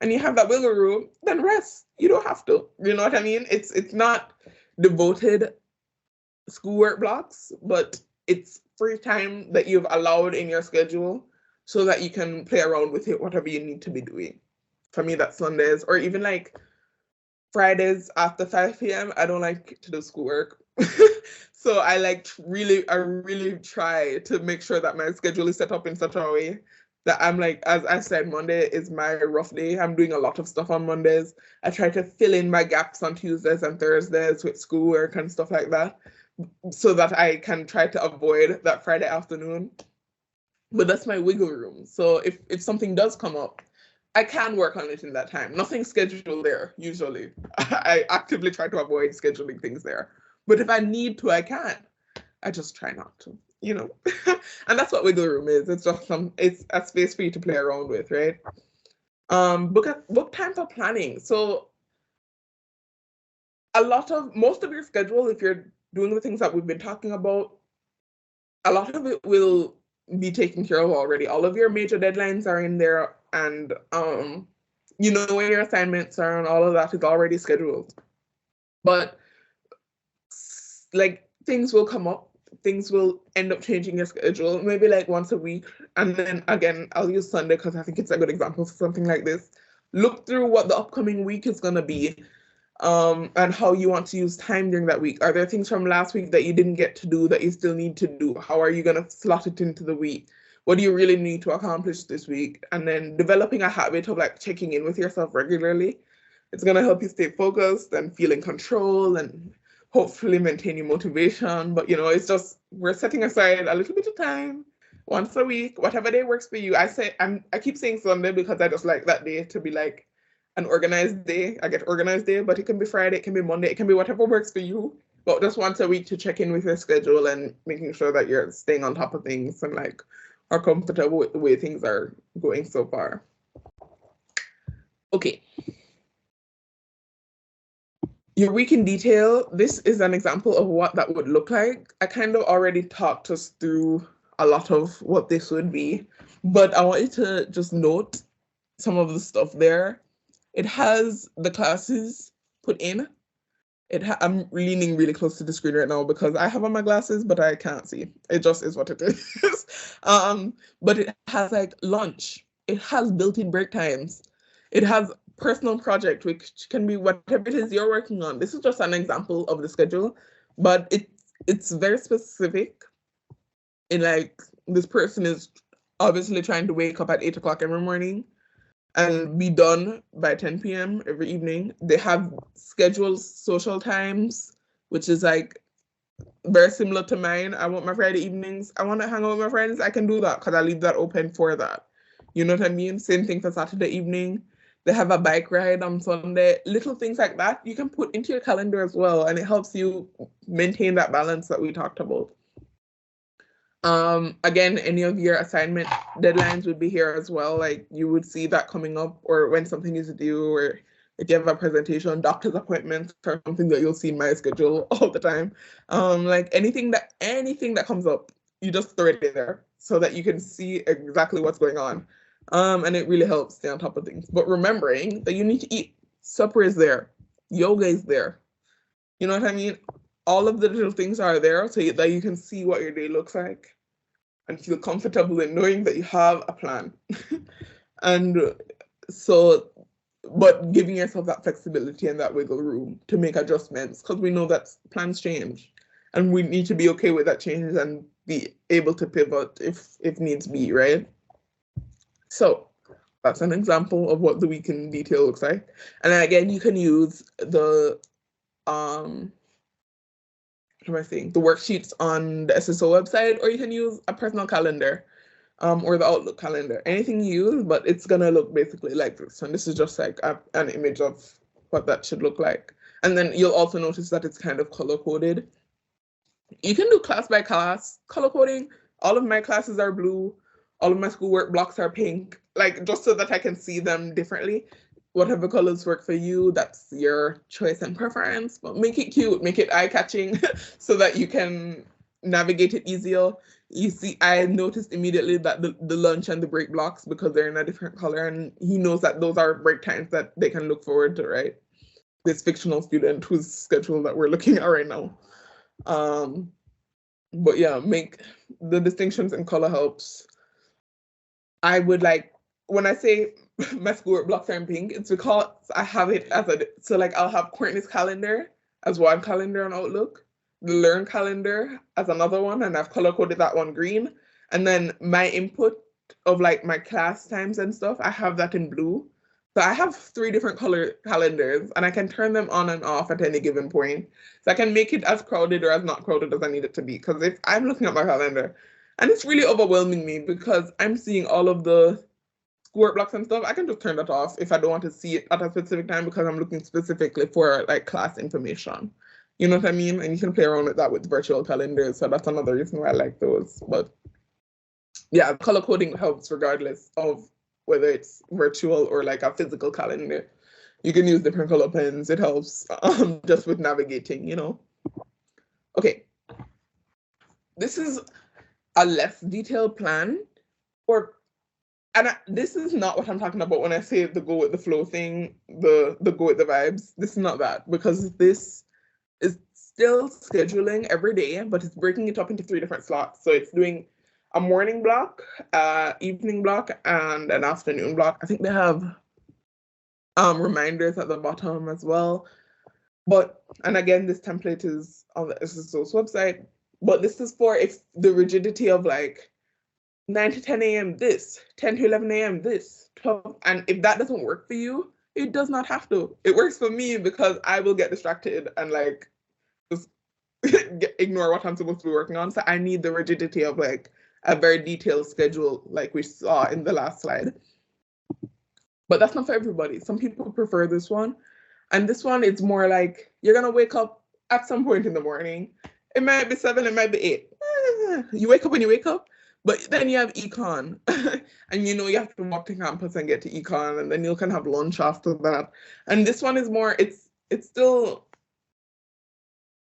and you have that wiggle room, then rest. You don't have to. You know what I mean? It's not devoted schoolwork blocks, but it's free time that you've allowed in your schedule so that you can play around with it, whatever you need to be doing. For me, that's Sundays, or even like Fridays after 5 p.m. I don't like to do schoolwork. So I really try to make sure that my schedule is set up in such a way that I'm like, as I said, Monday is my rough day. I'm doing a lot of stuff on Mondays. I try to fill in my gaps on Tuesdays and Thursdays with schoolwork and stuff like that, so that I can try to avoid that Friday afternoon. But that's my wiggle room. So if something does come up, I can work on it in that time. Nothing's scheduled there, usually. I actively try to avoid scheduling things there. But if I need to, I can. I just try not to, you know? And that's what wiggle room is. It's just it's a space for you to play around with, right? Book time for planning. So most of your schedule, if you're doing the things that we've been talking about, a lot of it will be taken care of already. All of your major deadlines are in there, and you know where your assignments are, and all of that is already scheduled. But like, things will come up, things will end up changing your schedule, maybe like once a week. And then again, I'll use Sunday because I think it's a good example for something like this. Look through what the upcoming week is going to be, and how you want to use time during that week. Are there things from last week that you didn't get to do that you still need to do? How are you going to slot it into the week? What do you really need to accomplish this week? And then developing a habit of like checking in with yourself regularly. It's going to help you stay focused and feel in control, and hopefully maintain your motivation. But, you know, it's just, we're setting aside a little bit of time once a week, whatever day works for you. I keep saying Sunday because I just like that day to be like an organized day. I get organized day, but it can be Friday, it can be Monday, it can be whatever works for you. But just once a week to check in with your schedule and making sure that you're staying on top of things and like are comfortable with the way things are going so far. Okay. Your week in detail, this is an example of what that would look like. I kind of already talked us through a lot of what this would be, but I want you to just note some of the stuff there. It has the classes put in. I'm leaning really close to the screen right now because I have on my glasses, but I can't see. It just is what it is. But it has like lunch. It has built-in break times. It has personal project, which can be whatever it is you're working on. This is just an example of the schedule, but it's very specific. In like, this person is obviously trying to wake up at 8 o'clock every morning and be done by 10 p.m. every evening. They have scheduled social times, which is like very similar to mine. I want my Friday evenings. I want to hang out with my friends. I can do that because I leave that open for that. You know what I mean? Same thing for Saturday evening. They have a bike ride on Sunday. Little things like that you can put into your calendar as well, and it helps you maintain that balance that we talked about. Again, any of your assignment deadlines would be here as well. Like, you would see that coming up, or when something is due, or if you have a presentation, doctor's appointments, or something that you'll see in my schedule all the time. Like anything that comes up, you just throw it in there so that you can see exactly what's going on. And it really helps stay on top of things. But remembering that you need to eat. Supper is there. Yoga is there. You know what I mean? All of the little things are there so that you can see what your day looks like and feel comfortable in knowing that you have a plan. And so, but giving yourself that flexibility and that wiggle room to make adjustments, because we know that plans change and we need to be okay with that change and be able to pivot if needs be, right? So that's an example of what the week in detail looks like. And then again, you can use the the worksheets on the SSO website, or you can use a personal calendar, or the Outlook calendar. Anything you use, but it's gonna look basically like this. And this is just like an image of what that should look like. And then you'll also notice that it's kind of color coded. You can do class by class color coding. All of my classes are blue. All of my schoolwork blocks are pink, like just so that I can see them differently. Whatever colors work for you, that's your choice and preference, but make it cute, make it eye-catching so that you can navigate it easier. You see, I noticed immediately that the lunch and the break blocks, because they're in a different color, and he knows that those are break times that they can look forward to, right? This fictional student whose schedule that we're looking at right now. But yeah, make the distinctions in color helps. I would like, when I say my schoolwork blocks are in pink, it's because I have it as so like I'll have Courtney's calendar as one calendar on Outlook, the Learn calendar as another one, and I've color coded that one green. And then my input of like my class times and stuff, I have that in blue. So I have 3 different color calendars, and I can turn them on and off at any given point. So I can make it as crowded or as not crowded as I need it to be. Because if I'm looking at my calendar, and it's really overwhelming me because I'm seeing all of the schoolwork blocks and stuff, I can just turn that off if I don't want to see it at a specific time because I'm looking specifically for like class information. You know what I mean? And you can play around with that with virtual calendars. So that's another reason why I like those. But yeah, color coding helps regardless of whether it's virtual or like a physical calendar. You can use different color pens. It helps just with navigating, you know. Okay. This is a less detailed plan, this is not what I'm talking about when I say the go with the flow thing, the go with the vibes. This is not that, because this is still scheduling every day, but it's breaking it up into 3 different slots. So it's doing a morning block, evening block, and an afternoon block. I think they have reminders at the bottom as well. But, and again, this template is on the SSO's website, but this is for if the rigidity of like 9 to 10 a.m. this, 10 to 11 a.m. this, 12, and if that doesn't work for you, it does not have to. It works for me because I will get distracted and like just ignore what I'm supposed to be working on. So I need the rigidity of like a very detailed schedule like we saw in the last slide. But that's not for everybody. Some people prefer this one. And this one is more like you're gonna wake up at some point in the morning. It might be 7, it might be 8. You wake up when you wake up. But then you have econ, and you have to walk to campus and get to econ, and then you can have lunch after that. And this one is more, it's still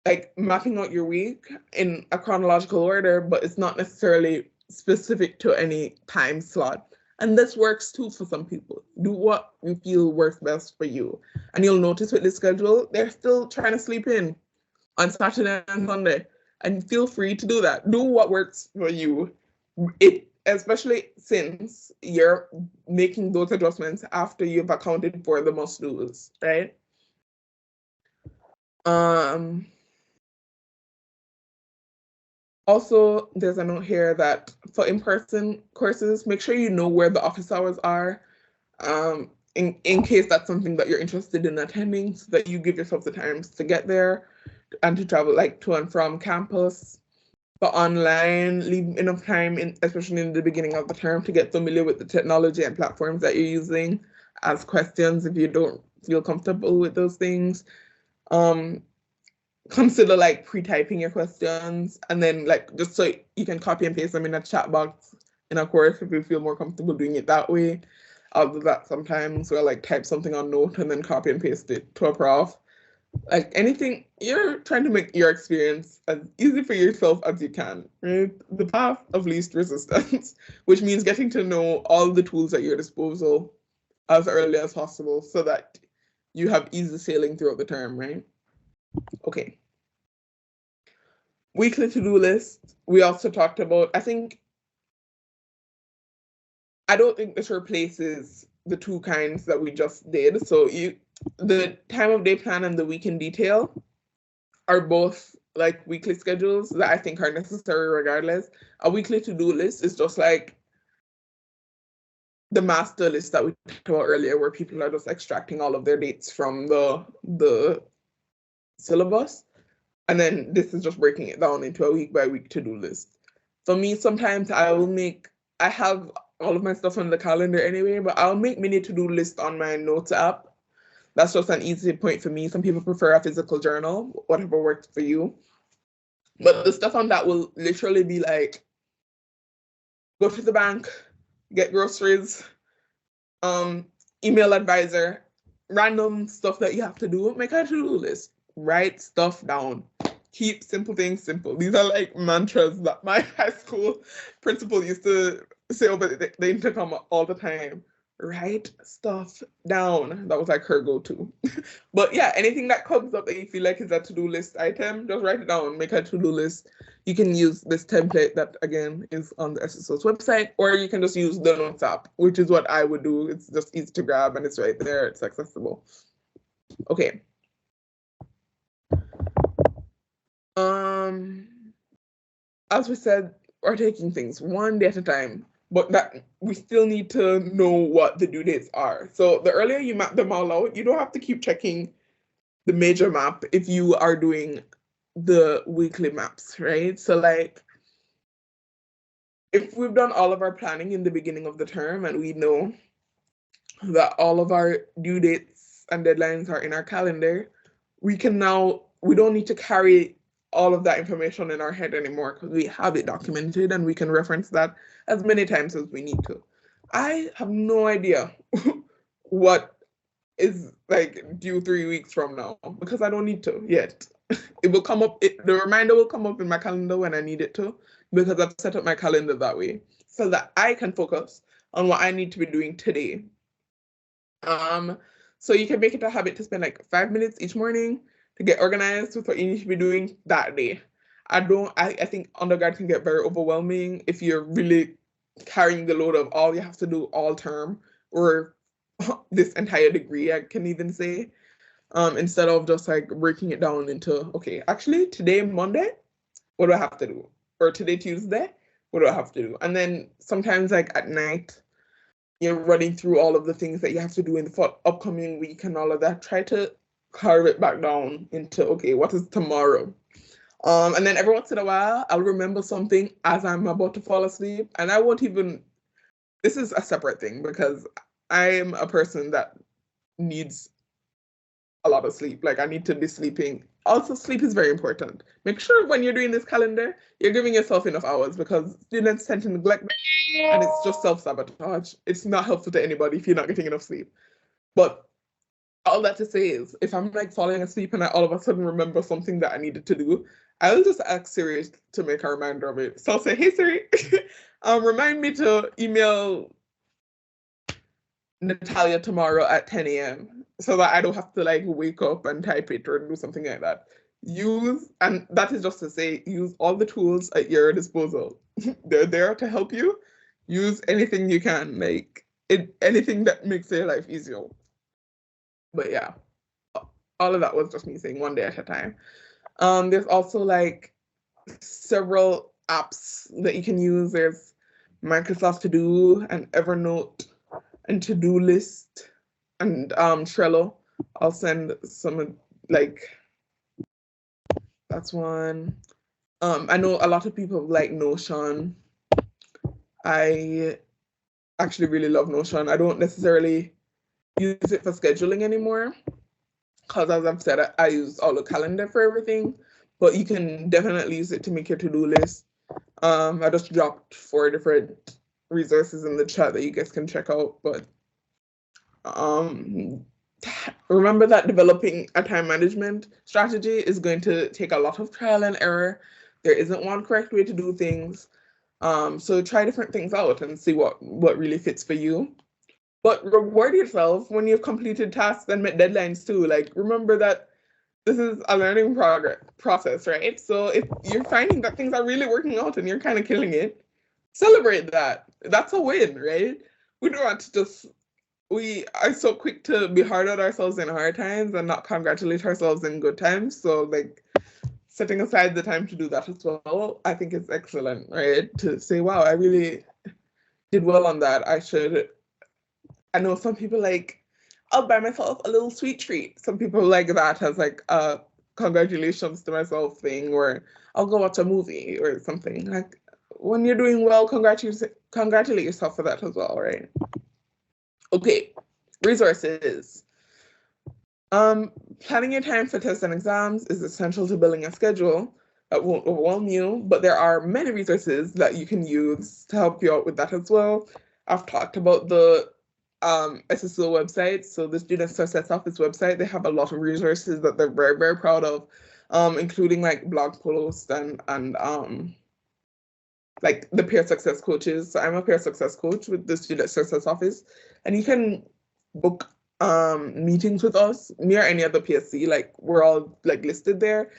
like mapping out your week in a chronological order, but it's not necessarily specific to any time slot. And this works too for some people. Do what you feel works best for you. And you'll notice with this schedule, they're still trying to sleep in on Saturday and Sunday. And feel free to do that. Do what works for you. Especially since you're making those adjustments after you've accounted for the must-dos, right? Also, there's a note here that for in-person courses, make sure you know where the office hours are, in case that's something that you're interested in attending, so that you give yourself the time to get there and to travel like to and from campus. But online, leave enough time, especially in the beginning of the term, to get familiar with the technology and platforms that you're using. Ask questions if you don't feel comfortable with those things. Consider like pre-typing your questions, and then like just so you can copy and paste them in a chat box in a course if you feel more comfortable doing it that way. I'll do that sometimes, or like type something on Note and then copy and paste it to a prof. Like anything, you're trying to make your experience as easy for yourself as you can, right? The path of least resistance, which means getting to know all the tools at your disposal as early as possible so that you have easy sailing throughout the term, right? Okay. Weekly to-do list. We also talked about, I don't think this replaces the two kinds that we just did. So the time of day plan and the week in detail are both like weekly schedules that I think are necessary regardless. A weekly to-do list is just like the master list that we talked about earlier, where people are just extracting all of their dates from the syllabus. And then this is just breaking it down into a week by week to-do list. For me, sometimes I have all of my stuff on the calendar anyway, but I'll make mini to-do list on my notes app. That's just an easy point for me. Some people prefer a physical journal, whatever works for you. But the stuff on that will literally be like, go to the bank, get groceries, email advisor, random stuff that you have to do, make a to-do list, write stuff down. Keep simple things simple. These are like mantras that my high school principal used to say over the intercom all the time. Write stuff down. That was like her go-to. But yeah, anything that comes up that you feel like is a to-do list item, just write it down, make a to-do list. You can use this template that, again, is on the SSO's website, or you can just use the Notes app, which is what I would do. It's just easy to grab and it's right there. It's accessible. Okay. As we said, we're taking things one day at a time, but that we still need to know what the due dates are. So the earlier you map them all out, you don't have to keep checking the major map if you are doing the weekly maps, right? So like, if we've done all of our planning in the beginning of the term and we know that all of our due dates and deadlines are in our calendar, we don't need to carry all of that information in our head anymore because we have it documented and we can reference that as many times as we need to. I have no idea what is like due 3 weeks from now because I don't need to yet. It will come up, the reminder will come up in my calendar when I need it to, because I've set up my calendar that way so that I can focus on what I need to be doing today. So you can make it a habit to spend like 5 minutes each morning to get organized with what you need to be doing that day. I think undergrad can get very overwhelming if you're really carrying the load of all you have to do all term, or this entire degree, I can even say, instead of just like breaking it down into, okay, actually today, Monday, what do I have to do? Or today, Tuesday, what do I have to do? And then sometimes like at night, you're running through all of the things that you have to do in the upcoming week and all of that. Try to carve it back down into, okay, what is tomorrow? And then every once in a while, I'll remember something as I'm about to fall asleep. And I won't even, this is a separate thing because I'm a person that needs a lot of sleep. Like I need to be sleeping also sleep is very important. Make sure when you're doing this calendar, you're giving yourself enough hours, because students tend to neglect that, and it's just self-sabotage. It's not helpful to anybody if you're not getting enough sleep. But all that to say is, if I'm like falling asleep and I all of a sudden remember something that I needed to do, I'll just ask Siri to make a reminder of it. So I'll say, hey Siri, remind me to email Natalia tomorrow at 10 a.m. so that I don't have to like wake up and type it or do something like that. And that is just to say, use all the tools at your disposal. They're there to help you. Use anything you can, like anything that makes your life easier. But yeah, all of that was just me saying one day at a time. There's also like several apps that you can use. There's Microsoft To Do and Evernote and To-Do List and Trello. I'll send some, like, that's one. I know a lot of people like Notion. I actually really love Notion. I don't necessarily use it for scheduling anymore, because as I've said, I use all the calendar for everything, but you can definitely use it to make your to-do list. I just dropped 4 different resources in the chat that you guys can check out, but remember that developing a time management strategy is going to take a lot of trial and error. There isn't one correct way to do things. So try different things out and see what really fits for you. But reward yourself when you've completed tasks and met deadlines too. Like, remember that this is a learning process, right? So if you're finding that things are really working out and you're kind of killing it, celebrate that. That's a win, right? We don't want to just, we are so quick to be hard on ourselves in hard times and not congratulate ourselves in good times. So like, setting aside the time to do that as well, I think it's excellent, right? To say, wow, I really did well on that. I know some people like, I'll buy myself a little sweet treat. Some people like that as like a congratulations to myself thing, or I'll go watch a movie or something. Like, when you're doing well, congratulate yourself for that as well, right? Okay, resources. Planning your time for tests and exams is essential to building a schedule that won't overwhelm you, but there are many resources that you can use to help you out with that as well. I've talked about the SSO website, so the Student Success Office website. They have a lot of resources that they're very, very proud of, including like blog posts and like the peer success coaches. So I'm a peer success coach with the Student Success Office, and you can book meetings with us, me or any other PSC. Like, we're all like listed there.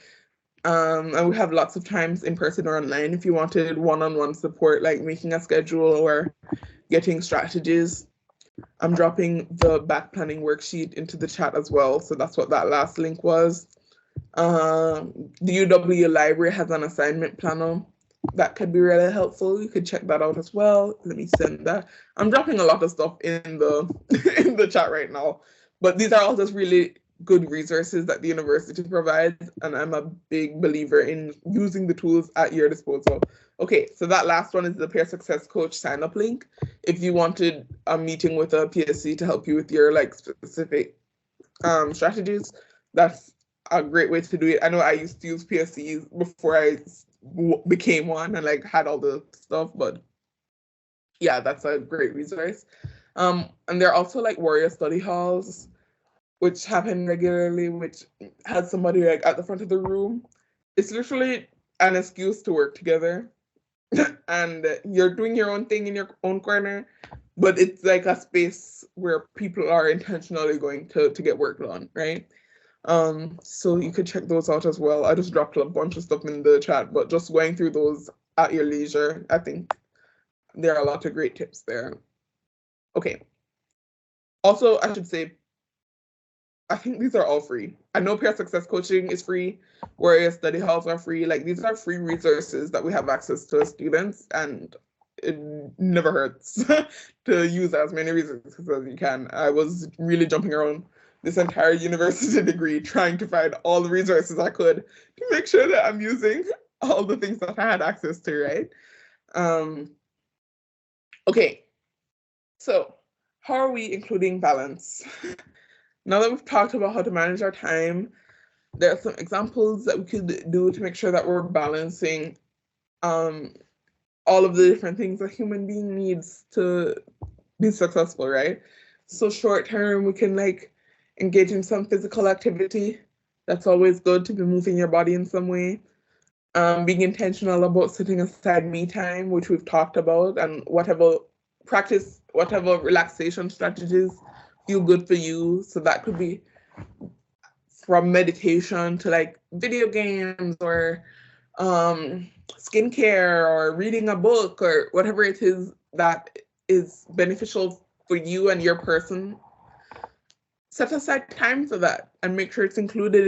And we have lots of times in person or online if you wanted one-on-one support, like making a schedule or getting strategies. I'm dropping the back planning worksheet into the chat as well. So that's what that last link was. The UW library has an assignment planner that could be really helpful. You could check that out as well. Let me send that. I'm dropping a lot of stuff in the in the chat right now, but these are all just really good resources that the university provides, and I'm a big believer in using the tools at your disposal. Okay, so that last one is the Peer Success Coach sign-up link. If you wanted a meeting with a PSC to help you with your like specific strategies, that's a great way to do it. I know I used to use PSCs before I became one and like had all the stuff, but yeah, that's a great resource. And there are also like warrior study halls, which happen regularly, which has somebody like at the front of the room. It's literally an excuse to work together. And you're doing your own thing in your own corner, but it's like a space where people are intentionally going to get work done, right? So you could check those out as well. I just dropped a bunch of stuff in the chat, but just going through those at your leisure, I think there are a lot of great tips there. Okay. Also, I should say, I think these are all free. I know Peer Success Coaching is free, Warrior Study Halls are free. Like, these are free resources that we have access to as students, and it never hurts to use as many resources as you can. I was really jumping around this entire university degree trying to find all the resources I could to make sure that I'm using all the things that I had access to, right? Okay, so how are we including balance? Now that we've talked about how to manage our time, there are some examples that we could do to make sure that we're balancing all of the different things a human being needs to be successful, right? So short term, we can like engage in some physical activity. That's always good to be moving your body in some way. Being intentional about setting aside me time, which we've talked about, and whatever relaxation strategies feel good for you. So that could be from meditation to like video games or skincare or reading a book or whatever it is that is beneficial for you and your person. Set aside time for that and make sure it's included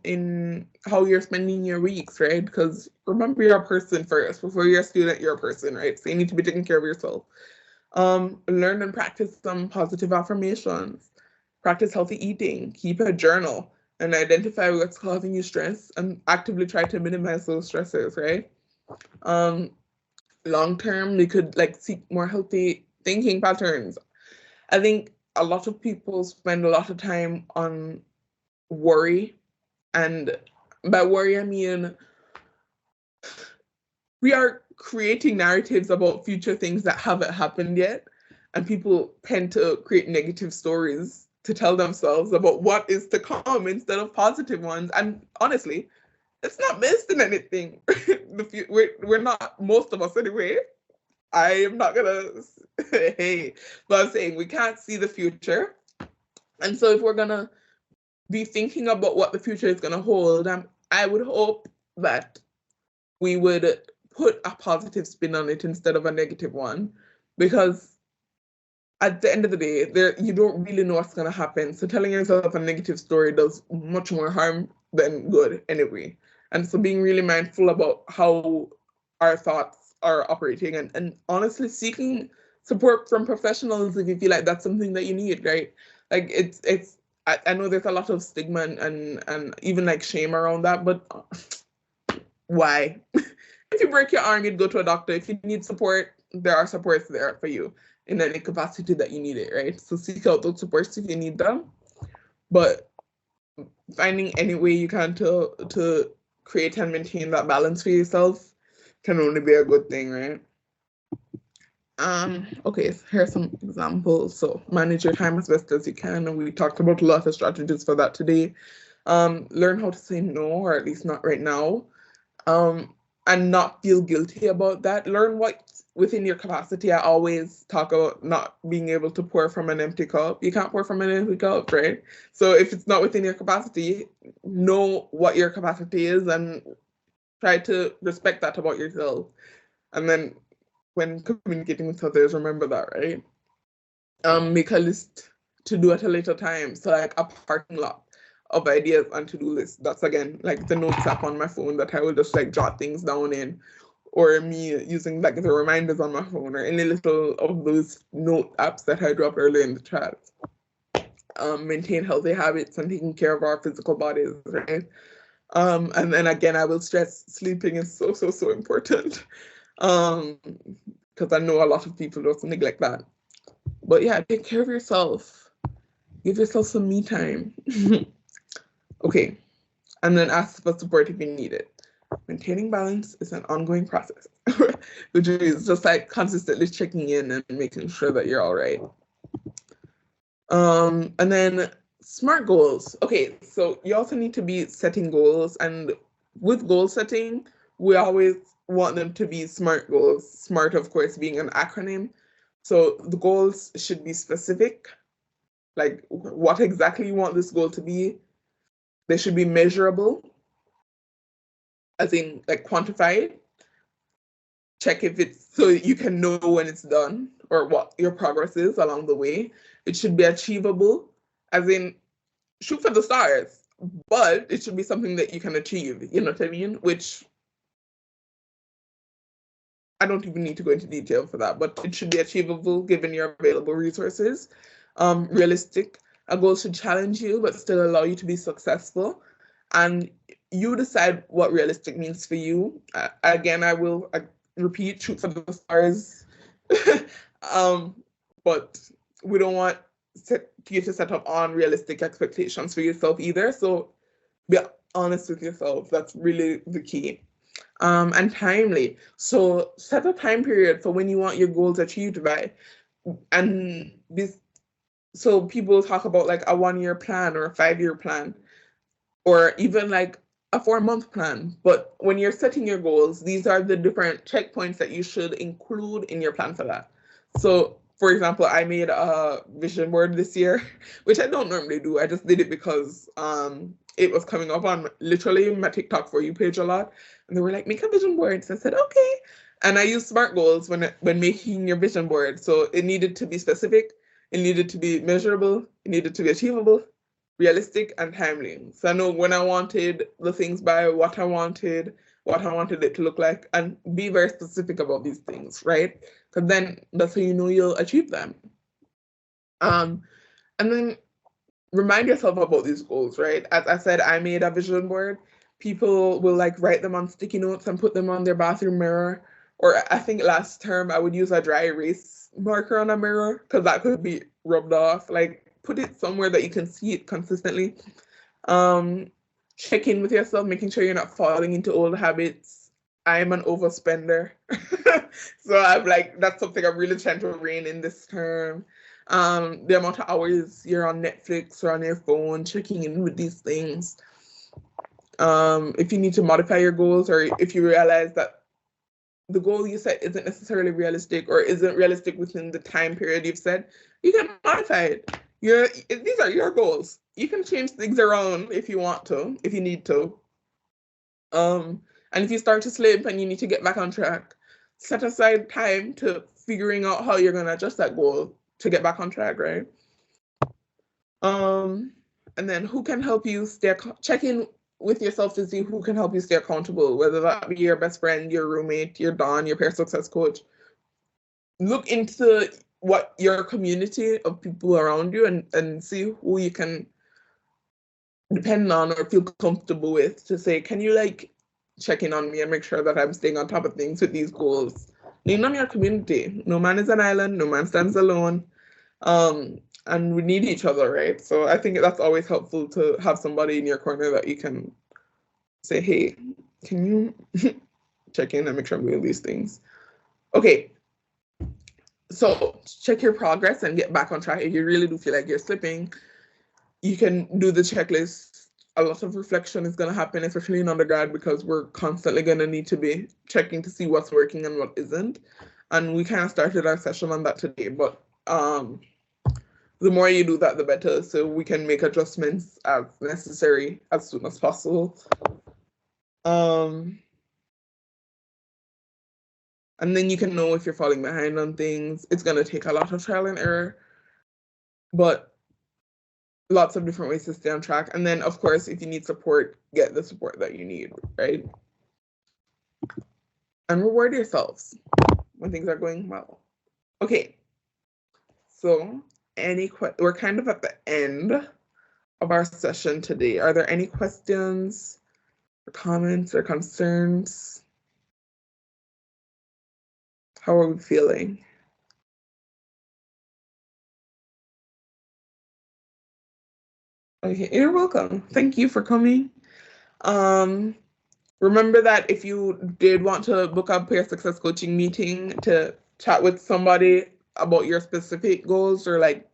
in how you're spending your weeks, right? Because remember, you're a person first. Before you're a student, you're a person, right? So you need to be taking care of yourself. Learn and practice some positive affirmations. Practice healthy eating. Keep a journal and identify what's causing you stress and actively try to minimize those stresses, right? Long term, we could like seek more healthy thinking patterns. I think a lot of people spend a lot of time on worry, and by worry I mean we are creating narratives about future things that haven't happened yet, and people tend to create negative stories to tell themselves about what is to come instead of positive ones. And honestly, it's not based in anything. We're not, most of us anyway. I am not gonna hey, but I'm saying we can't see the future. And so if we're gonna be thinking about what the future is gonna hold, I would hope that we would put a positive spin on it instead of a negative one, because at the end of the day, you don't really know what's gonna happen. So telling yourself a negative story does much more harm than good anyway. And so being really mindful about how our thoughts are operating, and honestly seeking support from professionals if you feel like that's something that you need, right? Like it's I know there's a lot of stigma and even like shame around that, but why? If you break your arm, you'd go to a doctor. If you need support, there are supports there for you in any capacity that you need it, right? So seek out those supports if you need them. But finding any way you can to create and maintain that balance for yourself can only be a good thing, right? Okay, so here are some examples. So manage your time as best as you can, and we talked about a lot of strategies for that today. Learn how to say no, or at least not right now. And not feel guilty about that. Learn what's within your capacity. I always talk about not being able to pour from an empty cup. You can't pour from an empty cup, right? So if it's not within your capacity, know what your capacity is and try to respect that about yourself. And then when communicating with others, remember that, right? Make a list to do at a later time. So like a parking lot of ideas and to-do list. That's again like the notes app on my phone that I will just like jot things down in, or me using like the reminders on my phone, or any little of those note apps that I dropped earlier in the chat. Maintain healthy habits and taking care of our physical bodies, right? And then again, I will stress sleeping is so important. Because I know a lot of people just neglect that. But yeah, take care of yourself. Give yourself some me time. Okay, and then ask for support if you need it. Maintaining balance is an ongoing process, which is just like consistently checking in and making sure that you're all right. And then SMART goals. Okay, so you also need to be setting goals, and with goal setting, we always want them to be SMART goals. SMART, of course, being an acronym. So the goals should be specific, like what exactly you want this goal to be. They should be measurable, as in like quantified. Check if it's, so you can know when it's done or what your progress is along the way. It should be achievable, as in shoot for the stars, but it should be something that you can achieve, you know what I mean? Which I don't even need to go into detail for that, but it should be achievable given your available resources. Realistic. A goal should challenge you, but still allow you to be successful. And you decide what realistic means for you. Again, I will repeat, shoot for the stars. But we don't want you to set up unrealistic expectations for yourself either. So Be honest with yourself. That's really the key. And timely. So set a time period for when you want your goals achieved by. And this, so people talk about like a 1-year plan or a 5-year plan, or even like a 4-month plan. But when you're setting your goals, these are the different checkpoints that you should include in your plan for that. So for example, I made a vision board this year, which I don't normally do. I just did it because it was coming up on literally my TikTok For You page a lot. And they were like, make a vision board. So I said, okay. And I use SMART goals when making your vision board. So it needed to be specific, it needed to be measurable, it needed to be achievable, realistic, and timely. So I know when I wanted the things by, what I wanted it to look like, and be very specific about these things, right? Because then that's how you know you'll achieve them. And then remind yourself about these goals, right? As I said, I made a vision board. People will like write them on sticky notes and put them on their bathroom mirror. Or I think last term I would use a dry erase marker on a mirror because that could be rubbed off. Like put it somewhere that you can see it consistently. Check in with yourself, making sure you're not falling into old habits. I'm an overspender. So I'm like, that's something I'm really trying to rein in this term. The amount of hours you're on Netflix or on your phone, checking in with these things. If you need to modify your goals, or if you realize that the goal you set isn't necessarily realistic or isn't realistic within the time period you've set, you can modify it. These are your goals. You can change things around if you want to, if you need to. And if you start to slip and you need to get back on track, set aside time to figuring out how you're gonna adjust that goal to get back on track, right? And then who can help you check in with yourself to see who can help you stay accountable, whether that be your best friend, your roommate, your Don, your peer success coach. Look into what your community of people around you and see who you can depend on or feel comfortable with to say, can you like check in on me and make sure that I'm staying on top of things with these goals? Lean on your community. No man is an island, no man stands alone. And we need each other, right? So I think that's always helpful to have somebody in your corner that you can say, hey, can you check in and make sure I'm doing these things? Okay. So check your progress and get back on track. If you really do feel like you're slipping, you can do the checklist. A lot of reflection is going to happen, especially in undergrad, because we're constantly going to need to be checking to see what's working and what isn't. And we kind of started our session on that today, but the more you do that, the better. So we can make adjustments as necessary as soon as possible. And then you can know if you're falling behind on things. It's going to take a lot of trial and error, but lots of different ways to stay on track. And then, of course, if you need support, get the support that you need, right? And reward yourselves when things are going well. Okay, so we're kind of at the end of our session today. Are there any questions or comments or concerns? How are we feeling? Okay, you're welcome. Thank you for coming. Remember that if you did want to book a peer success coaching meeting to chat with somebody about your specific goals or like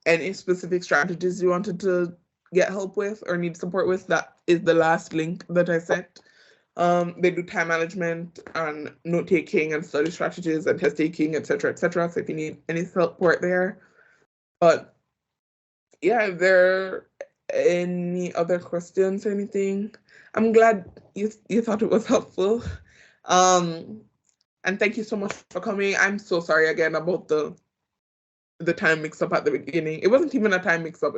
any specific strategies you wanted to get help with or need support with, that is the last link that I sent. They do time management and note taking and study strategies and test taking, etc., etc. So if you need any support there, but yeah, if there are any other questions or anything, I'm glad you thought it was helpful. And thank you so much for coming. I'm so sorry again about the time mix up at the beginning. It wasn't even a time mix up.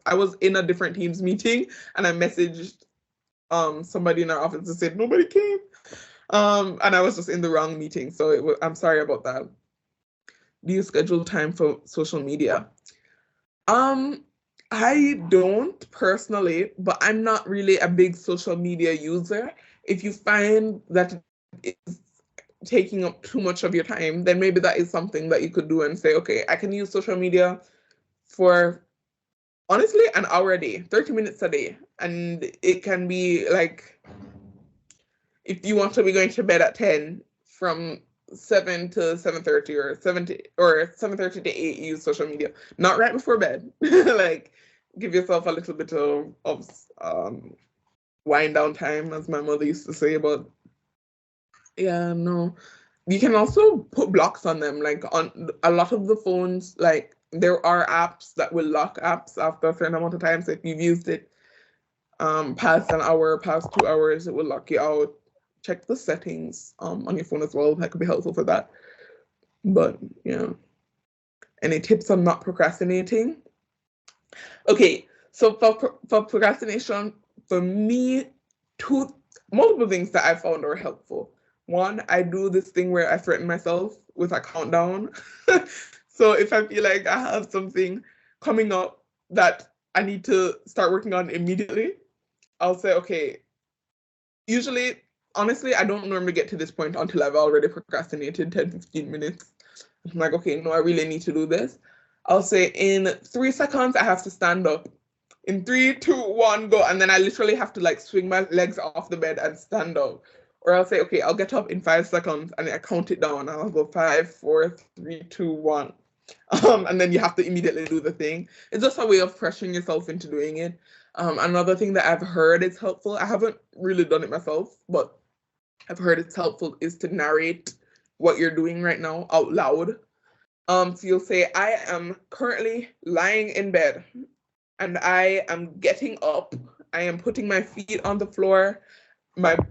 I was in a different Teams meeting and I messaged somebody in our office and said nobody came. And I was just in the wrong meeting. So I'm sorry about that. Do you schedule time for social media? I don't personally, but I'm not really a big social media user. If you find that it's taking up too much of your time, then maybe that is something that you could do and say, okay, I can use social media for honestly, an hour a day, 30 minutes a day. And it can be like, if you want to be going to bed at 10, from 7 to 7:30 or 7:30 to 8, use social media. Not right before bed. Like, give yourself a little bit of wind down time, as my mother used to say. But yeah, no. You can also put blocks on them. Like, on a lot of the phones, like, there are apps that will lock apps after a certain amount of time. So if you've used it past an hour, past 2 hours, it will lock you out. Check the settings on your phone as well. That could be helpful for that. But yeah. Any tips on not procrastinating? Okay, so for procrastination, for me, multiple things that I found are helpful. One, I do this thing where I threaten myself with a countdown. So if I feel like I have something coming up that I need to start working on immediately, I'll say, okay, usually, honestly, I don't normally get to this point until I've already procrastinated 10, 15 minutes. I'm like, okay, no, I really need to do this. I'll say in 3 seconds, I have to stand up. In 3, 2, 1, go. And then I literally have to like swing my legs off the bed and stand up. Or I'll say, okay, I'll get up in 5 seconds and I count it down. I'll go 5, 4, 3, 2, 1. And then you have to immediately do the thing. It's just a way of pressuring yourself into doing it. Another thing that I've heard is helpful, I haven't really done it myself, but I've heard it's helpful, is to narrate what you're doing right now out loud. So you'll say, I am currently lying in bed and I am getting up. I am putting my feet on the floor.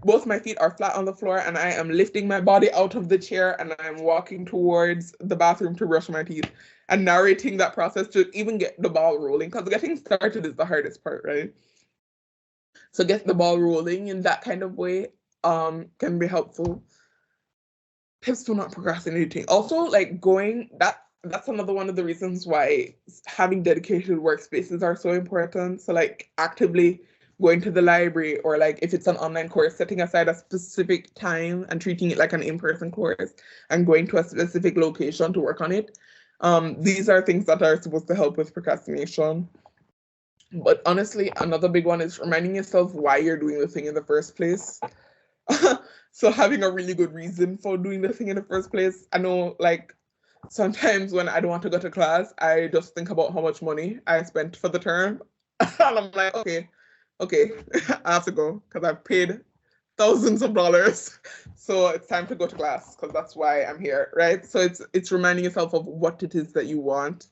Both my feet are flat on the floor and I am lifting my body out of the chair and I'm walking towards the bathroom to brush my teeth, and narrating that process to even get the ball rolling, because getting started is the hardest part, right? So get the ball rolling in that kind of way can be helpful. Tips for not procrastinating. Also, like that's another one of the reasons why having dedicated workspaces are so important. So like actively going to the library, or like if it's an online course, setting aside a specific time and treating it like an in-person course and going to a specific location to work on it. These are things that are supposed to help with procrastination. But honestly, another big one is reminding yourself why you're doing the thing in the first place. So having a really good reason for doing the thing in the first place. I know, like, sometimes when I don't want to go to class, I just think about how much money I spent for the term. And I'm like, okay, I have to go because I've paid thousands of dollars. So it's time to go to class because that's why I'm here, right? So it's reminding yourself of what it is that you want.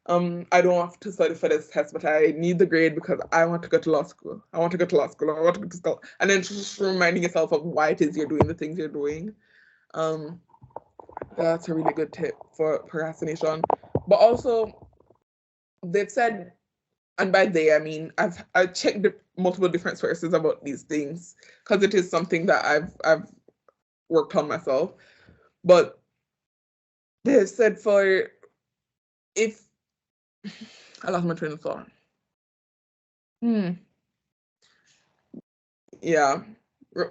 I don't have to study for this test, but I need the grade because I want to go to law school. I want to go to law school. I want to go to school. And then just reminding yourself of why it is you're doing the things you're doing. That's a really good tip for procrastination. But also, they've said, and by they, I mean, I've checked multiple different sources about these things because it is something that I've worked on myself. But they've said if I lost my train of thought. Yeah.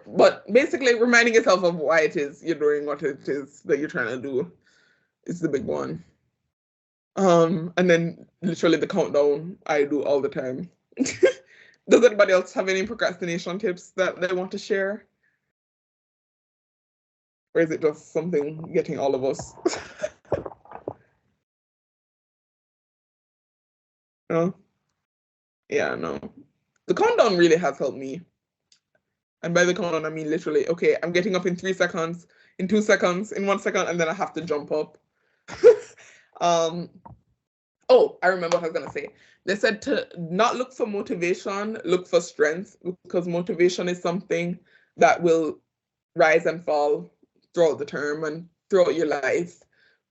But basically reminding yourself of why it is you're doing what it is that you're trying to do is the big one. And then literally the countdown I do all the time. Does anybody else have any procrastination tips that they want to share? Or is it just something getting all of us? No? Yeah, no. The countdown really has helped me. And by the countdown, I mean literally, okay, I'm getting up in 3 seconds, in 2 seconds, in 1 second, and then I have to jump up. Oh, I remember what I was going to say. They said to not look for motivation, look for strength, because motivation is something that will rise and fall throughout the term and throughout your life.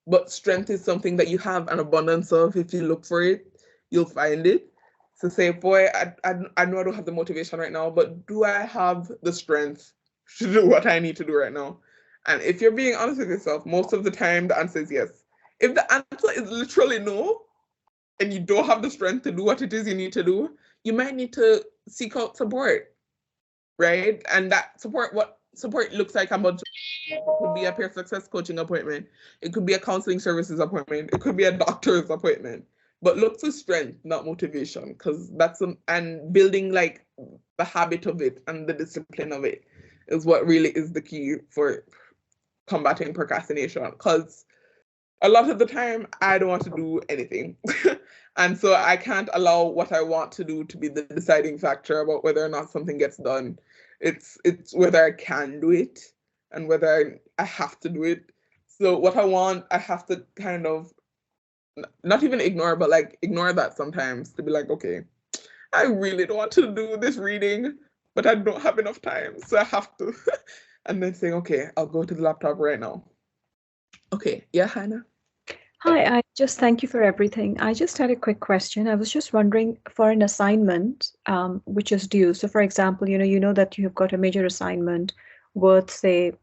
But strength is something that you have an abundance of. If you look for it, you'll find it. So say, boy, I know I don't have the motivation right now, but do I have the strength to do what I need to do right now? And if you're being honest with yourself, most of the time the answer is yes. If the answer is literally no, and you don't have the strength to do what it is you need to do, you might need to seek out support, right? And that support, what support looks like about, it could be a peer success coaching appointment. It could be a counseling services appointment. It could be a doctor's appointment, but look for strength, not motivation, because and building like the habit of it and the discipline of it is what really is the key for combating procrastination. Because a lot of the time I don't want to do anything. And so I can't allow what I want to do to be the deciding factor about whether or not something gets done. It's whether I can do it and whether I have to do it. So what I want, I have to kind of not even ignore, but like ignore that sometimes to be like, okay, I really don't want to do this reading, but I don't have enough time, so I have to. And then saying, okay, I'll go to the laptop right now. Okay, yeah, Hannah. Hi, I just thank you for everything. I just had a quick question. I was just wondering for an assignment which is due. So for example, you know that you've got a major assignment worth, say,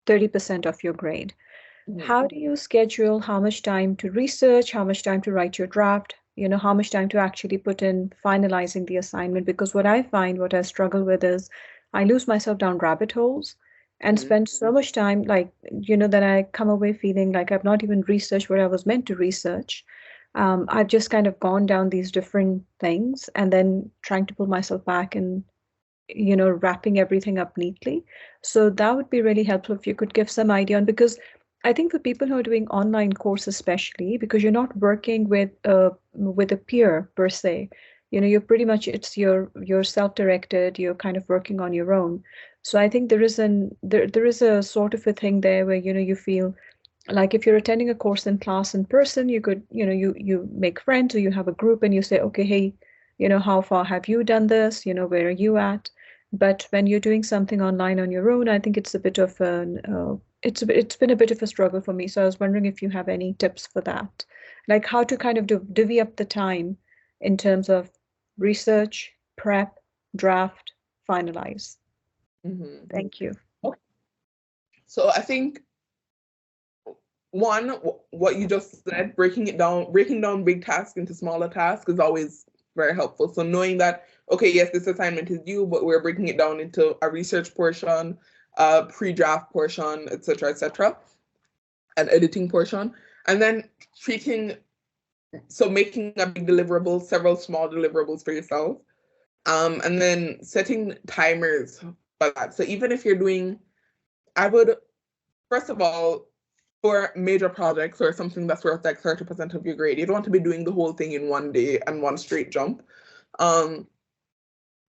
30% of your grade. How do you schedule how much time to research, how much time to write your draft, how much time to actually put in finalizing the assignment? Because what I struggle with is I lose myself down rabbit holes and spend so much time, like, then I come away feeling like I've not even researched what I was meant to research. I've just kind of gone down these different things and then trying to pull myself back and wrapping everything up neatly. So that would be really helpful if you could give some idea on, because I think for people who are doing online course, especially because you're not working with a peer per se, you're pretty much, you're self-directed, you're kind of working on your own. So I think there is a sort of a thing there where you feel like if you're attending a course in class in person, you could you make friends or you have a group and you say, okay, hey, how far have you done this, where are you at? But when you're doing something online on your own, I think it's a bit of an it's been a bit of a struggle for me. So I was wondering if you have any tips for that, like how to kind of divvy up the time in terms of research, prep, draft, finalize. Thank you. Okay. So I think one, what you just said, breaking down big tasks into smaller tasks is always very helpful. So knowing that, okay, yes, this assignment is due, but we're breaking it down into a research portion, a pre-draft portion, etc., an editing portion, and then making a big deliverable, several small deliverables for yourself, and then setting timers for that. So even if you're doing, I would, first of all, for major projects or something that's worth like 30% of your grade, you don't want to be doing the whole thing in one day and one straight jump.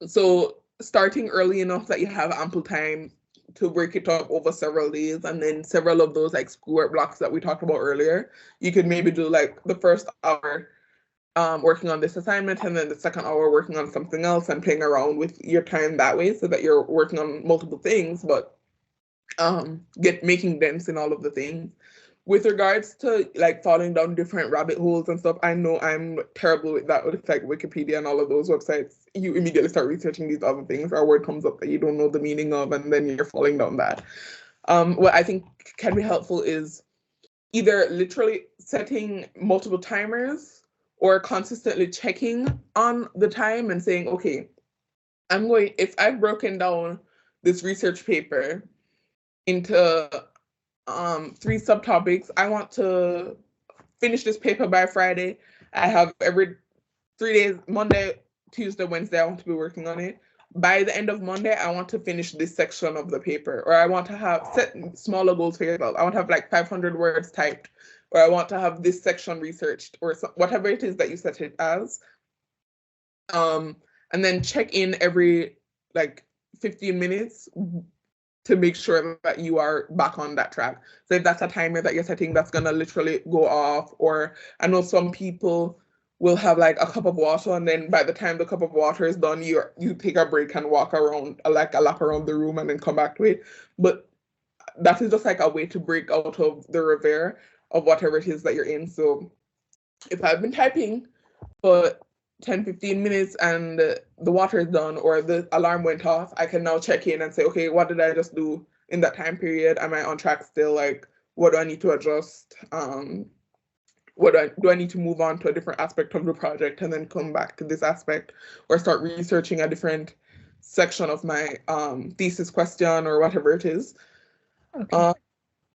So starting early enough that you have ample time to break it up over several days, and then several of those like schoolwork blocks that we talked about earlier, you could maybe do like the first hour working on this assignment, and then the second hour working on something else and playing around with your time that way so that you're working on multiple things, but making dents in all of the things. With regards to like falling down different rabbit holes and stuff, I know I'm terrible with that, with like Wikipedia and all of those websites. You immediately start researching these other things, or a word comes up that you don't know the meaning of, and then you're falling down that. What I think can be helpful is either literally setting multiple timers or consistently checking on the time and saying, okay, if I've broken down this research paper into 3 subtopics, I want to finish this paper by Friday. I have every 3 days, Monday, Tuesday, Wednesday, I want to be working on it. By the end of Monday, I want to finish this section of the paper, or I want to have set smaller goals for yourself. I want to have like 500 words typed, or I want to have this section researched, or whatever it is that you set it as. And then check in every like 15 minutes to make sure that you are back on that track. So if that's a timer that you're setting, that's gonna literally go off. Or I know some people will have like a cup of water, and then by the time the cup of water is done, you take a break and walk around, like a lap around the room, and then come back to it. But that is just like a way to break out of the reverie of whatever it is that you're in. So if I've been typing for 10-15 minutes and the water is done or the alarm went off, I can now check in and say, okay, what did I just do in that time period? Am I on track still? Like, what do I need to adjust? What do I need to move on to a different aspect of the project and then come back to this aspect, or start researching a different section of my thesis question or whatever it is. Okay.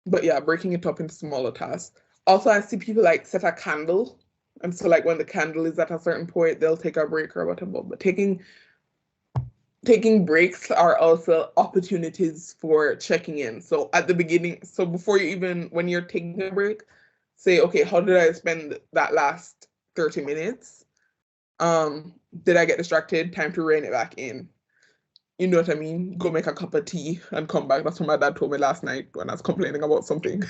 But yeah, breaking it up into smaller tasks. Also, I see people like set a candle And so like when the candle is at a certain point, they'll take a break or whatever. But taking breaks are also opportunities for checking in. So at the beginning, so before you even, when you're taking a break, say, okay, how did I spend that last 30 minutes? Did I get distracted? Time to rein it back in. You know what I mean? Go make a cup of tea and come back. That's what my dad told me last night when I was complaining about something.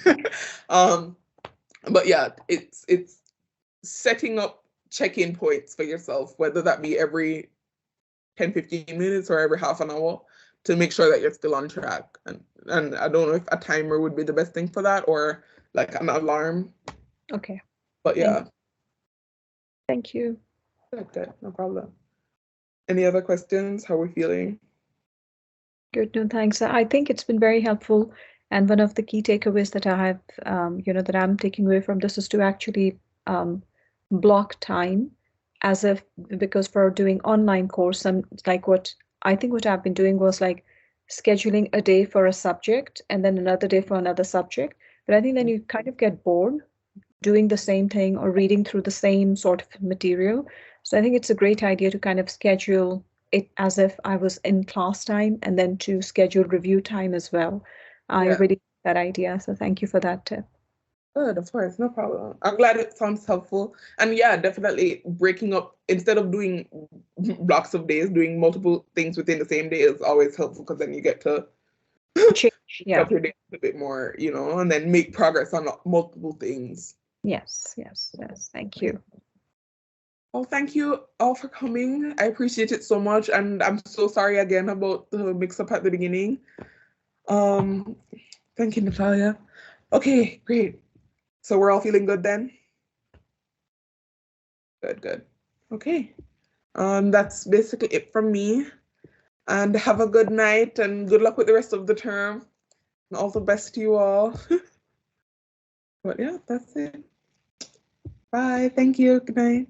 But yeah, it's setting up check-in points for yourself, whether that be every 10, 15 minutes or every half an hour, to make sure that you're still on track. And I don't know if a timer would be the best thing for that or like an alarm. Okay. But yeah. Thank you. Okay, no problem. Any other questions? How are we feeling? Good, no, thanks. I think it's been very helpful. And one of the key takeaways that I have, that I'm taking away from this is to actually block time as if, because for doing online course, like what I've been doing was like scheduling a day for a subject and then another day for another subject. But I think then you kind of get bored doing the same thing or reading through the same sort of material. So I think it's a great idea to kind of schedule it as if I was in class time and then to schedule review time as well. I really like that idea. So thank you for that tip. Good, of course, no problem. I'm glad it sounds helpful. And yeah, definitely breaking up, instead of doing blocks of days, doing multiple things within the same day is always helpful because then you get to change, up your day a bit more, and then make progress on multiple things. Yes. Thank you. Well, thank you all for coming. I appreciate it so much. And I'm so sorry again about the mix-up at the beginning. Thank you, Natalia. Okay, great. So we're all feeling good then? Good. Okay. That's basically it from me. And have a good night and good luck with the rest of the term. And all the best to you all. But yeah, that's it. Bye. Thank you. Good night.